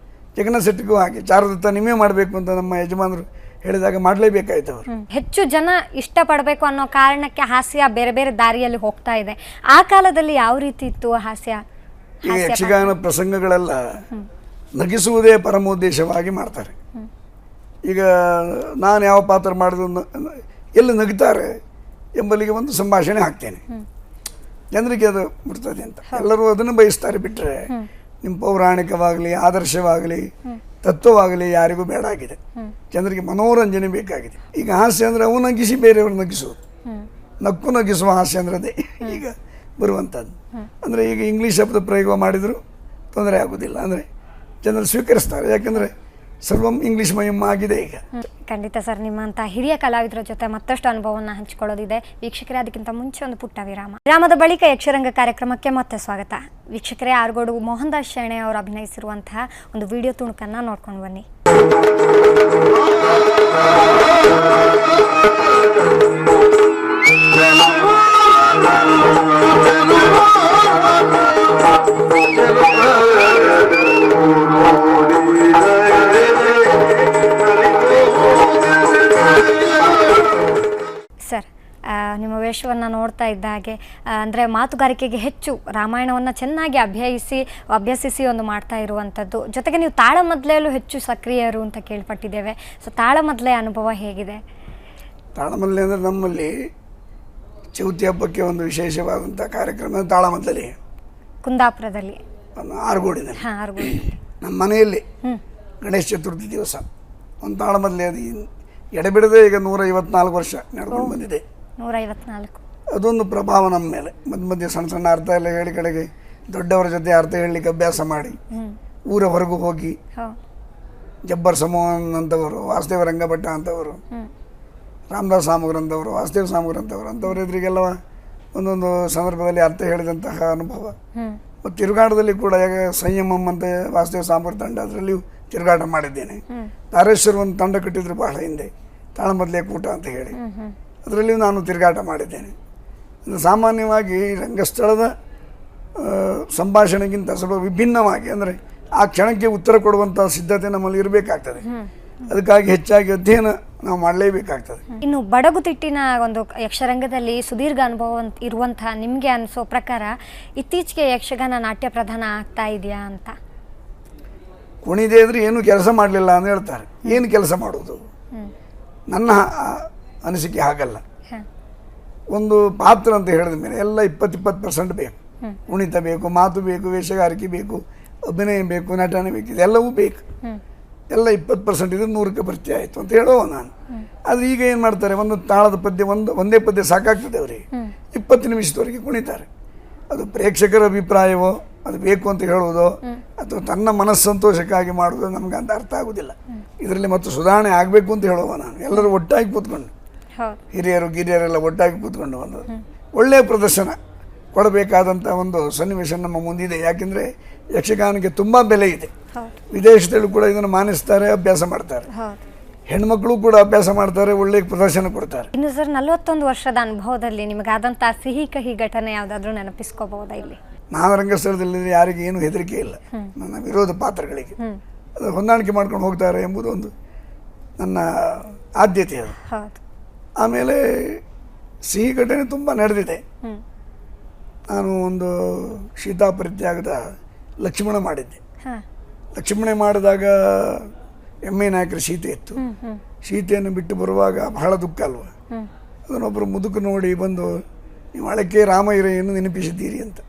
ಜಗನ್ನಾಥ ಶೆಟ್ಟಿಗೂ ಹಾಗೆ ಚಾರುದತ್ತ ನೀವೇ ಮಾಡಬೇಕು ಅಂತ ನಮ್ಮ ಯಜಮಾನರು ಹೇಳಿದಾಗ ಮಾಡಲೇಬೇಕಾಯ್ತು ಅವರು. ಹೆಚ್ಚು ಜನ ಇಷ್ಟಪಡಬೇಕು ಅನ್ನೋ ಕಾರಣಕ್ಕೆ ಹಾಸ್ಯ ಬೇರೆ ಬೇರೆ ದಾರಿಯಲ್ಲಿ ಹೋಗ್ತಾ ಇದೆ. ಆ ಕಾಲದಲ್ಲಿ ಯಾವ ರೀತಿ ಇತ್ತು ಹಾಸ್ಯ? ಈಗ ಯಕ್ಷಗಾನ ಪ್ರಸಂಗಗಳೆಲ್ಲ ನಗಿಸುವುದೇ ಪರಮೋದ್ದೇಶವಾಗಿ ಮಾಡ್ತಾರೆ. ಈಗ ನಾನು ಯಾವ ಪಾತ್ರ ಮಾಡಿದ್ರು ಎಲ್ಲಿ ನಗ್ತಾರೆ ಎಂಬಲ್ಲಿಗೆ ಒಂದು ಸಂಭಾಷಣೆ ಹಾಕ್ತೇನೆ, ಜನರಿಗೆ ಅದು ಬಿಡ್ತದೆ ಅಂತ. ಎಲ್ಲರೂ ಅದನ್ನು ಬಯಸ್ತಾರೆ. ಬಿಟ್ಟರೆ ನಿಮ್ಮ ಪೌರಾಣಿಕವಾಗಲಿ, ಆದರ್ಶವಾಗಲಿ, ತತ್ವವಾಗಲಿ ಯಾರಿಗೂ ಬೇಡ ಆಗಿದೆ. ಜನರಿಗೆ ಮನೋರಂಜನೆ ಬೇಕಾಗಿದೆ. ಈಗ ಹಾಸ್ಯ ಅಂದರೆ ಅವು ನಗಿಸಿ ಬೇರೆಯವರು ನಗಿಸುವುದು, ನಕ್ಕು ನಗಿಸುವ ಹಾಸ್ಯ ಅಂದರೆ ಅದೇ ಈಗ ಬರುವಂಥದ್ದು. ಅಂದರೆ ಈಗ ಇಂಗ್ಲೀಷ್ ಶಬ್ದ ಪ್ರಯೋಗ ಮಾಡಿದರೂ ತೊಂದರೆ ಆಗೋದಿಲ್ಲ, ಅಂದರೆ ಜನರು ಸ್ವೀಕರಿಸ್ತಾರೆ. ಯಾಕಂದರೆ ಸರ್ವಂ ಇಂಗ್ಲೀಷ್ ಮಯಂ ಆಗಿದೆ ಈಗ. ಖಂಡಿತ ಸರ್, ನಿಮ್ಮಂಥ ಹಿರಿಯ ಕಲಾವಿದರ ಜೊತೆ ಮತ್ತಷ್ಟು ಅನುಭವವನ್ನು ಹಂಚಿಕೊಳ್ಳೋದಿದೆ. ವೀಕ್ಷಕರೇ, ಅದಕ್ಕಿಂತ ಮುಂಚೆ ಒಂದು ಪುಟ್ಟ ವಿರಾಮದ ಬಳಿಕ ಯಕ್ಷರಂಗ ಕಾರ್ಯಕ್ರಮಕ್ಕೆ ಮತ್ತೆ ಸ್ವಾಗತ. ವೀಕ್ಷಕರೇ, ಆರ್ಗೋಡು ಮೋಹನ್ ದಾಸ್ ಶೆಣೆ ಅವರು ಅಭಿನಯಿಸಿರುವಂತಹ ಒಂದು ವಿಡಿಯೋ ತುಣುಕನ್ನು ನೋಡ್ಕೊಂಡು ಬನ್ನಿ. ಸರ್, ನಿಮ್ಮ ವೇಷವನ್ನು ನೋಡ್ತಾ ಇದ್ದ ಹಾಗೆ ಅಂದರೆ ಮಾತುಗಾರಿಕೆಗೆ ಹೆಚ್ಚು ರಾಮಾಯಣವನ್ನು ಚೆನ್ನಾಗಿ ಅಭ್ಯಸಿಸಿ ಒಂದು ಮಾಡ್ತಾ ಇರುವಂಥದ್ದು, ಜೊತೆಗೆ ನೀವು ತಾಳಮದ್ದಲೆಯಲ್ಲೂ ಹೆಚ್ಚು ಸಕ್ರಿಯರು ಅಂತ ಕೇಳ್ಪಟ್ಟಿದ್ದೇವೆ. ಸೊ ತಾಳಮದ್ದಲೆ ಅನುಭವ ಹೇಗಿದೆ? ತಾಳಮದ್ದಲೆ ಅಂದರೆ ನಮ್ಮಲ್ಲಿ ಚೌತಿ ಹಬ್ಬಕ್ಕೆ ಒಂದು ವಿಶೇಷವಾದಂಥ ಕಾರ್ಯಕ್ರಮ ತಾಳಮದ್ದಲೆ ಕುಂದಾಪುರದಲ್ಲಿ, ಆರ್ಗೋಡಿನಲ್ಲಿ. ನಮ್ಮ ಮನೆಯಲ್ಲಿ ಗಣೇಶ ಚತುರ್ಥಿ ದಿವಸ ಒಂದು ತಾಳಮದ್ದಲೆ, ಅದು ಎಡೆಬಿಡದೆ ಈಗ 154 ವರ್ಷ ನಡ್ಕೊಂಡು ಬಂದಿದೆ. 154. ಅದೊಂದು ಪ್ರಭಾವ ನಮ್ಮ ಮೇಲೆ. ಮಧ್ಯೆ ಸಣ್ಣ ಸಣ್ಣ ಅರ್ಥ ಎಲ್ಲ ಹೇಳಿ ಕಡೆಗೆ ದೊಡ್ಡವರ ಜೊತೆ ಅರ್ಥ ಹೇಳಲಿಕ್ಕೆ ಅಭ್ಯಾಸ ಮಾಡಿ ಊರ ಹೊರಗೂ ಹೋಗಿ ಜಬ್ಬರ್ ಸಮೋಹನ್ ಅಂತವರು, ವಾಸುದೇವ ರಂಗಭಟ್ಟ ಅಂತವರು, ರಾಮದಾಸ್ ಸಾಮೂರ್ ಅಂತವರು, ವಾಸುದೇವ ಸಾಮೂರ್ ಅಂಥವ್ರ ಎದುರಿಗೆಲ್ಲ ಒಂದೊಂದು ಸಂದರ್ಭದಲ್ಲಿ ಅರ್ಥ ಹೇಳಿದಂತಹ ಅನುಭವ. ಮತ್ತು ತಿರುಗಾಟದಲ್ಲಿ ಕೂಡ ಸಂಯಮಂ ಅಂತ ವಾಸುದೇವ ಸಾಮೂರ್ ತಂಡ, ಅದರಲ್ಲಿಯೂ ತಿರುಗಾಟ ಮಾಡಿದ್ದೇನೆ. ತಾರೇಶ್ವರ ಒಂದು ತಂಡ ಕಟ್ಟಿದ್ರು ಬಹಳ ಹಿಂದೆ, ತಾಳಮದ್ದಲೆ ಕೂಟ ಅಂತ ಹೇಳಿ, ಅದರಲ್ಲಿಯೂ ನಾನು ತಿರುಗಾಟ ಮಾಡಿದ್ದೇನೆ. ಸಾಮಾನ್ಯವಾಗಿ ರಂಗಸ್ಥಳದ ಸಂಭಾಷಣೆಗಿಂತ ಸ್ವಲ್ಪ ವಿಭಿನ್ನವಾಗಿ, ಅಂದರೆ ಆ ಕ್ಷಣಕ್ಕೆ ಉತ್ತರ ಕೊಡುವಂಥ ಸಿದ್ಧತೆ ನಮ್ಮಲ್ಲಿ ಇರಬೇಕಾಗ್ತದೆ. ಅದಕ್ಕಾಗಿ ಹೆಚ್ಚಾಗಿ ಅಧ್ಯಯನ ನಾವು ಮಾಡಲೇಬೇಕಾಗ್ತದೆ. ಇನ್ನು ಬಡಗುತಿಟ್ಟಿನ ಒಂದು ಯಕ್ಷರಂಗದಲ್ಲಿ ಸುದೀರ್ಘ ಅನುಭವ ಇರುವಂತಹ ನಿಮಗೆ ಅನಿಸೋ ಪ್ರಕಾರ ಇತ್ತೀಚೆಗೆ ಯಕ್ಷಗಾನ ನಾಟ್ಯ ಪ್ರಧಾನ ಆಗ್ತಾ ಇದೆಯಾ ಅಂತ? ಕುಣಿದೆ ಅಂದರೆ ಏನು ಕೆಲಸ ಮಾಡಲಿಲ್ಲ ಅಂತ ಹೇಳ್ತಾರೆ. ಏನು ಕೆಲಸ ಮಾಡೋದು? ನನ್ನ ಅನಿಸಿಕೆ ಹಾಗಲ್ಲ. ಒಂದು ಪಾತ್ರ ಅಂತ ಹೇಳಿದ ಮೇಲೆ ಎಲ್ಲ 20% ಬೇಕು. ಕುಣಿತ ಬೇಕು, ಮಾತು ಬೇಕು, ವೇಷಗಾರಿಕೆ ಬೇಕು, ಅಭಿನಯ ಬೇಕು, ನಟನೆ ಬೇಕು, ಇದೆಲ್ಲವೂ ಬೇಕು. ಎಲ್ಲ 20% ಇದ್ರೆ 100ಕ್ಕೆ ಭರ್ತಿ ಆಯಿತು ಅಂತ ಹೇಳುವ ನಾನು. ಆದರೆ ಈಗ ಏನು ಮಾಡ್ತಾರೆ, ಒಂದು ತಾಳದ ಪದ್ಯ ಒಂದೇ ಪದ್ಯ ಸಾಕಾಗ್ತದೆ ಅವರಿಗೆ, 20 ನಿಮಿಷದವರೆಗೆ ಕುಣಿತಾರೆ. ಅದು ಪ್ರೇಕ್ಷಕರ ಅಭಿಪ್ರಾಯವೋ, ಅದು ಬೇಕು ಅಂತ ಹೇಳುವುದೋ, ಅಥವಾ ತನ್ನ ಮನಸ್ಸಂತೋಷಕ್ಕಾಗಿ ಮಾಡುವುದೋ ನಮ್ಗೆ ಅಂತ ಅರ್ಥ ಆಗೋದಿಲ್ಲ. ಇದರಲ್ಲಿ ಮತ್ತು ಸುಧಾರಣೆ ಆಗಬೇಕು ಅಂತ ಹೇಳುವ ನಾನು. ಎಲ್ಲರೂ ಒಟ್ಟಾಗಿ ಕೂತ್ಕೊಂಡು, ಹಿರಿಯರು ಗಿರಿಯರೆಲ್ಲ ಒಟ್ಟಾಗಿ ಕೂತ್ಕೊಂಡು ಒಂದು ಒಳ್ಳೆಯ ಪ್ರದರ್ಶನ ಕೊಡಬೇಕಾದಂಥ ಒಂದು ಸನ್ನಿವೇಶ ನಮ್ಮ ಮುಂದಿದೆ. ಯಾಕೆಂದರೆ ಯಕ್ಷಗಾನಕ್ಕೆ ತುಂಬ ಬೆಲೆ ಇದೆ. ವಿದೇಶದಲ್ಲೂ ಕೂಡ ಇದನ್ನು ಮಾನಿಸ್ತಾರೆ, ಅಭ್ಯಾಸ ಮಾಡ್ತಾರೆ. ಹೆಣ್ಮಕ್ಳು ಕೂಡ ಅಭ್ಯಾಸ ಮಾಡ್ತಾರೆ, ಒಳ್ಳೆಯ ಪ್ರದರ್ಶನ ಕೊಡ್ತಾರೆ. ಇನ್ನು ಸರ್ 41 ವರ್ಷದ ಅನುಭವದಲ್ಲಿ ನಿಮಗಾದಂಥ ಸಿಹಿ ಕಹಿ ಘಟನೆ ಯಾವುದಾದ್ರೂ ನೆನಪಿಸ್ಕೋಬಹುದಾ ಇಲ್ಲಿ? ನಾನು ರಂಗಸ್ಥಳದಲ್ಲಿ ಯಾರಿಗೆ ಏನು ಹೆದರಿಕೆ ಇಲ್ಲ, ನನ್ನ ವಿರೋಧ ಪಾತ್ರಗಳಿಗೆ ಅದು ಹೊಂದಾಣಿಕೆ ಮಾಡ್ಕೊಂಡು ಹೋಗ್ತಾರೆ ಎಂಬುದು ಒಂದು ನನ್ನ ಆದ್ಯತೆ ಅದು. ಹೌದು. ಆಮೇಲೆ ಸಿಹಿ ಘಟನೆ ತುಂಬ ನಡೆದಿದೆ. ನಾನು ಒಂದು ಸೀತಾಪರಿತ್ಯಾಗದ ಲಕ್ಷ್ಮಣ ಮಾಡಿದ್ದೆ. ಲಕ್ಷ್ಮಣ ಮಾಡಿದಾಗ ಎಮ್ಮೆ ನಾಯಕರ ಸೀತೆ ಇತ್ತು. ಸೀತೆಯನ್ನು ಬಿಟ್ಟು ಬರುವಾಗ ಬಹಳ ದುಃಖ ಅಲ್ವಾ. ಅದನ್ನೊಬ್ಬರು ಮುದುಕು ನೋಡಿ ಬಂದು, ನೀವು ಹಳಕೆ ರಾಮಯ್ಯರನ್ನು ನೆನಪಿಸಿದ್ದೀರಿ ಅಂತ.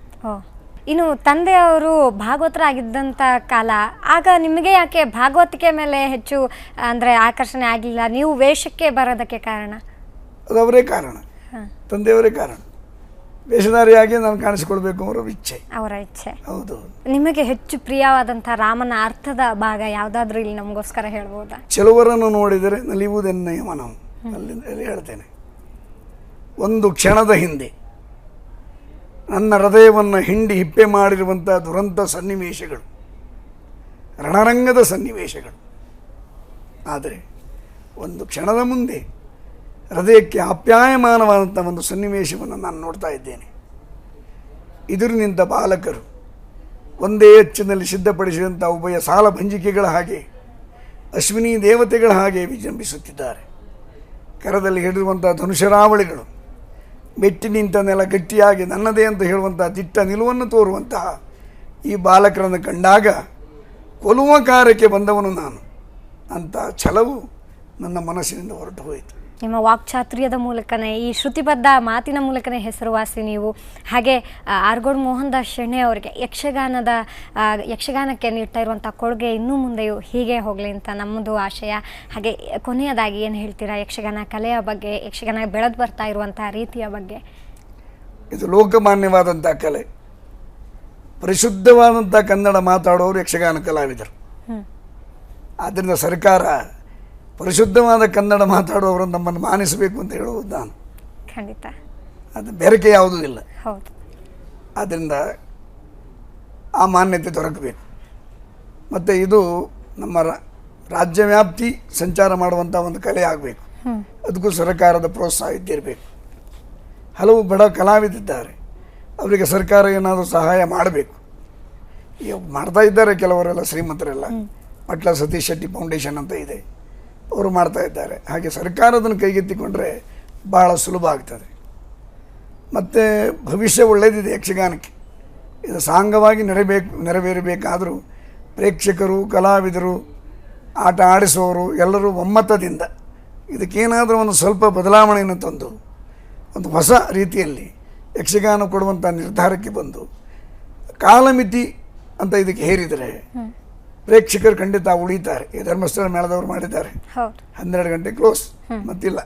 ಇನ್ನು ತಂದೆಯವರು ಭಾಗವತರಾಗಿದ್ದಂಥ ಕಾಲ, ಆಗ ನಿಮಗೆ ಯಾಕೆ ಭಾಗವತಿಕೆ ಮೇಲೆ ಹೆಚ್ಚು ಅಂದರೆ ಆಕರ್ಷಣೆ ಆಗಲಿಲ್ಲ? ನೀವು ವೇಷಕ್ಕೆ ಬರೋದಕ್ಕೆ ಕಾರಣ? ಅದು ಅವರೇ ಕಾರಣ, ತಂದೆಯವರೇ ಕಾರಣ. ವೇಷಧಾರಿಯಾಗಿ ನಾನು ಕಾಣಿಸಿಕೊಳ್ಬೇಕು ಅವರ ಇಚ್ಛೆ. ಅವರ ಇಚ್ಛೆ. ಹೌದು. ನಿಮಗೆ ಹೆಚ್ಚು ಪ್ರಿಯವಾದಂಥ ರಾಮನ ಅರ್ಥದ ಭಾಗ ಯಾವುದಾದ್ರೂ ಇಲ್ಲಿ ನಮಗೋಸ್ಕರ ಹೇಳ್ಬೋದಾ? ಕೆಲವರನ್ನು ನೋಡಿದರೆ ನಲಿಯುವುದೆನ್ನಯ ಮನವು, ಅಲ್ಲಿ ಹೇಳ್ತೇನೆ. ಒಂದು ಕ್ಷಣದ ಹಿಂದೆ ನನ್ನ ಹೃದಯವನ್ನು ಹಿಂಡಿ ಹಿಪ್ಪೆ ಮಾಡಿರುವಂಥ ದುರಂತ ಸನ್ನಿವೇಶಗಳು, ರಣರಂಗದ ಸನ್ನಿವೇಶಗಳು. ಆದರೆ ಒಂದು ಕ್ಷಣದ ಮುಂದೆ ಹೃದಯಕ್ಕೆ ಆಪ್ಯಾಯಮಾನವಾದಂಥ ಒಂದು ಸನ್ನಿವೇಶವನ್ನು ನಾನು ನೋಡ್ತಾ ಇದ್ದೇನೆ. ಎದುರು ನಿಂತ ಬಾಲಕರು ಒಂದೇ ಎಚ್ಚಿನಲ್ಲಿ ಸಿದ್ಧಪಡಿಸಿದಂಥ ಉಭಯ ಸಾಲ ಭಂಜಿಕೆಗಳ ಹಾಗೆ, ಅಶ್ವಿನಿ ದೇವತೆಗಳ ಹಾಗೆ ವಿಜೃಂಭಿಸುತ್ತಿದ್ದಾರೆ. ಕರದಲ್ಲಿ ಹಿಡಿರುವಂಥ ಧನುಷರಾವಳಿಗಳು, ಮೆಟ್ಟಿ ನಿಂತ ನೆಲ ಗಟ್ಟಿಯಾಗಿ ನನ್ನದೇ ಅಂತ ಹೇಳುವಂಥ ದಿಟ್ಟ ನಿಲುವನ್ನು ತೋರುವಂತಹ ಈ ಬಾಲಕರನ್ನು ಕಂಡಾಗ ಕೊಲ್ಲುವ ಕಾರ್ಯಕ್ಕೆ ಬಂದವನು ನಾನು ಅಂತ ಛಲವು ನನ್ನ ಮನಸ್ಸಿನಿಂದ ಹೊರಟು ಹೋಯಿತು. ನಿಮ್ಮ ವಾಕ್ಚಾತುರ್ಯದ ಮೂಲಕನೇ, ಈ ಶ್ರುತಿಬದ್ಧ ಮಾತಿನ ಮೂಲಕನೇ ಹೆಸರುವಾಸಿ ನೀವು. ಹಾಗೆ ಆರ್ಗೋಡು ಮೋಹನ್ ದಾಸ್ ಶೆಣೈ ಅವರಿಗೆ ಯಕ್ಷಗಾನಕ್ಕೆ ನೀಡ್ತಾ ಇರುವಂಥ ಕೊಡುಗೆ ಇನ್ನೂ ಮುಂದೆಯೂ ಹೀಗೆ ಹೋಗಲಿ ಅಂತ ನಮ್ಮದು ಆಶಯ. ಹಾಗೆ ಕೊನೆಯದಾಗಿ ಏನು ಹೇಳ್ತೀರಾ ಯಕ್ಷಗಾನ ಕಲೆಯ ಬಗ್ಗೆ, ಯಕ್ಷಗಾನ ಬೆಳೆದು ಬರ್ತಾ ಇರುವಂಥ ರೀತಿಯ ಬಗ್ಗೆ? ಇದು ಲೋಕಮಾನ್ಯವಾದಂಥ ಕಲೆ. ಪರಿಶುದ್ಧವಾದಂಥ ಕನ್ನಡ ಮಾತಾಡೋರು ಯಕ್ಷಗಾನ ಕಲಾವಿದರು. ಆದ್ದರಿಂದ ಸರ್ಕಾರ ಪರಿಶುದ್ಧವಾದ ಕನ್ನಡ ಮಾತಾಡುವವರು ನಮ್ಮನ್ನು ಮಾನಿಸಬೇಕು ಅಂತ ಹೇಳುವುದು ನಾನು. ಖಂಡಿತ. ಅದು ಬೆರಕೆ ಯಾವುದೂ ಇಲ್ಲ. ಹೌದು. ಆದ್ದರಿಂದ ಆ ಮಾನ್ಯತೆ ದೊರಕಬೇಕು. ಮತ್ತು ಇದು ನಮ್ಮ ರಾಜ್ಯವ್ಯಾಪ್ತಿ ಸಂಚಾರ ಮಾಡುವಂಥ ಒಂದು ಕಲೆ ಆಗಬೇಕು. ಅದಕ್ಕೂ ಸರ್ಕಾರದ ಪ್ರೋತ್ಸಾಹ ಇದ್ದಿರಬೇಕು. ಹಲವು ಬಡ ಕಲಾವಿದಿದ್ದಾರೆ, ಅವರಿಗೆ ಸರ್ಕಾರ ಏನಾದರೂ ಸಹಾಯ ಮಾಡಬೇಕು. ಈಗ ಮಾಡ್ತಾ ಇದ್ದಾರೆ ಕೆಲವರೆಲ್ಲ, ಶ್ರೀಮಂತರೆಲ್ಲ. ಪಟ್ಲ ಸತೀಶ್ ಶೆಟ್ಟಿ ಫೌಂಡೇಶನ್ ಅಂತ ಇದೆ, ಅವರು ಮಾಡ್ತಾ ಇದ್ದಾರೆ. ಹಾಗೆ ಸರ್ಕಾರದನ್ನು ಕೈಗೆತ್ತಿಕೊಂಡ್ರೆ ಭಾಳ ಸುಲಭ ಆಗ್ತದೆ. ಮತ್ತು ಭವಿಷ್ಯ ಒಳ್ಳೆಯದಿದೆ ಯಕ್ಷಗಾನಕ್ಕೆ. ಇದು ಸಾಂಗವಾಗಿ ನೆರವೇರಬೇಕಾದರೂ ಪ್ರೇಕ್ಷಕರು, ಕಲಾವಿದರು, ಆಟ ಆಡಿಸುವವರು ಎಲ್ಲರೂ ಒಮ್ಮತದಿಂದ ಇದಕ್ಕೇನಾದರೂ ಒಂದು ಸ್ವಲ್ಪ ಬದಲಾವಣೆಯನ್ನು ತಂದು ಒಂದು ಹೊಸ ರೀತಿಯಲ್ಲಿ ಯಕ್ಷಗಾನ ಕೊಡುವಂಥ ನಿರ್ಧಾರಕ್ಕೆ ಬಂದು ಕಾಲಮಿತಿ ಅಂತ ಇದಕ್ಕೆ ಹೇರಿದರೆ ಪ್ರೇಕ್ಷಕರು ಖಂಡಿತ ಉಳಿತಾರೆ. ಈ ಧರ್ಮಸ್ಥಳ ಮೇಳದವರು ಮಾಡಿದ್ದಾರೆ, 12 ಗಂಟೆ ಕ್ಲೋಸ್, ಮತ್ತಿಲ್ಲ.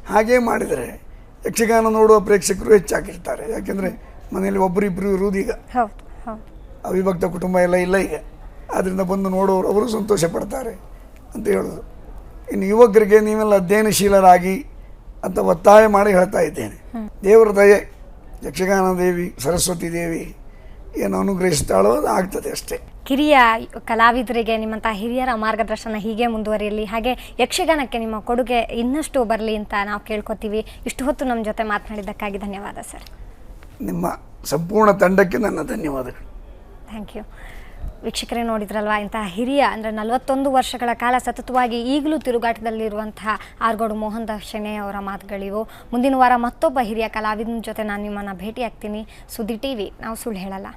ಹಾಗೇ ಮಾಡಿದರೆ ಯಕ್ಷಗಾನ ನೋಡುವ ಪ್ರೇಕ್ಷಕರು ಹೆಚ್ಚಾಗಿರ್ತಾರೆ. ಯಾಕೆಂದರೆ ಮನೆಯಲ್ಲಿ ಒಬ್ಬರಿಬ್ಬರು ಇರುವುದು ಈಗ, ಅವಿಭಕ್ತ ಕುಟುಂಬ ಎಲ್ಲ ಇಲ್ಲ ಈಗ. ಆದ್ದರಿಂದ ಬಂದು ನೋಡೋರು ಅವರು ಸಂತೋಷ ಪಡ್ತಾರೆ ಅಂತ ಹೇಳೋದು. ಇನ್ನು ಯುವಕರಿಗೆ ನೀವೆಲ್ಲ ಅಧ್ಯಯನಶೀಲರಾಗಿ ಅಂತ ಒತ್ತಾಯ ಮಾಡಿ ಹೇಳ್ತಾ ಇದ್ದೇನೆ. ದೇವರ ದಯೆ, ಯಕ್ಷಗಾನ ದೇವಿ ಸರಸ್ವತಿ ದೇವಿ ಏನು ಅನುಗ್ರಹಿಸ್ತಾಳೋ ಅದು ಆಗ್ತದೆ ಅಷ್ಟೇ. ಕಿರಿಯ ಕಲಾವಿದರಿಗೆ ನಿಮ್ಮಂಥ ಹಿರಿಯರ ಮಾರ್ಗದರ್ಶನ ಹೀಗೆ ಮುಂದುವರಿಯಲಿ, ಹಾಗೆ ಯಕ್ಷಗಾನಕ್ಕೆ ನಿಮ್ಮ ಕೊಡುಗೆ ಇನ್ನಷ್ಟು ಬರಲಿ ಅಂತ ನಾವು ಕೇಳ್ಕೊತೀವಿ. ಇಷ್ಟು ಹೊತ್ತು ನಮ್ಮ ಜೊತೆ ಮಾತನಾಡಿದ್ದಕ್ಕಾಗಿ ಧನ್ಯವಾದ ಸರ್. ನಿಮ್ಮ ಸಂಪೂರ್ಣ ತಂಡಕ್ಕೆ ನನ್ನ ಧನ್ಯವಾದಗಳು. Thank you. ವೀಕ್ಷಕರೇ, ನೋಡಿದ್ರಲ್ವಾ, ಇಂತಹ ಹಿರಿಯ ಅಂದರೆ 41 ವರ್ಷಗಳ ಕಾಲ ಸತತವಾಗಿ ಈಗಲೂ ತಿರುಗಾಟದಲ್ಲಿರುವಂತಹ ಆರ್ಗೋಡು ಮೋಹನ್ ದಾಸ್ ಶೆಣೈ ಅವರ ಮಾತುಗಳಿವು. ಮುಂದಿನ ವಾರ ಮತ್ತೊಬ್ಬ ಹಿರಿಯ ಕಲಾವಿದನ ಜೊತೆ ನಾನು ನಿಮ್ಮನ್ನು ಭೇಟಿ ಆಗ್ತೀನಿ. ಸುದ್ದಿ ಟಿವಿ, ನಾವು ಸುಳ್ಳು ಹೇಳಲ್ಲ.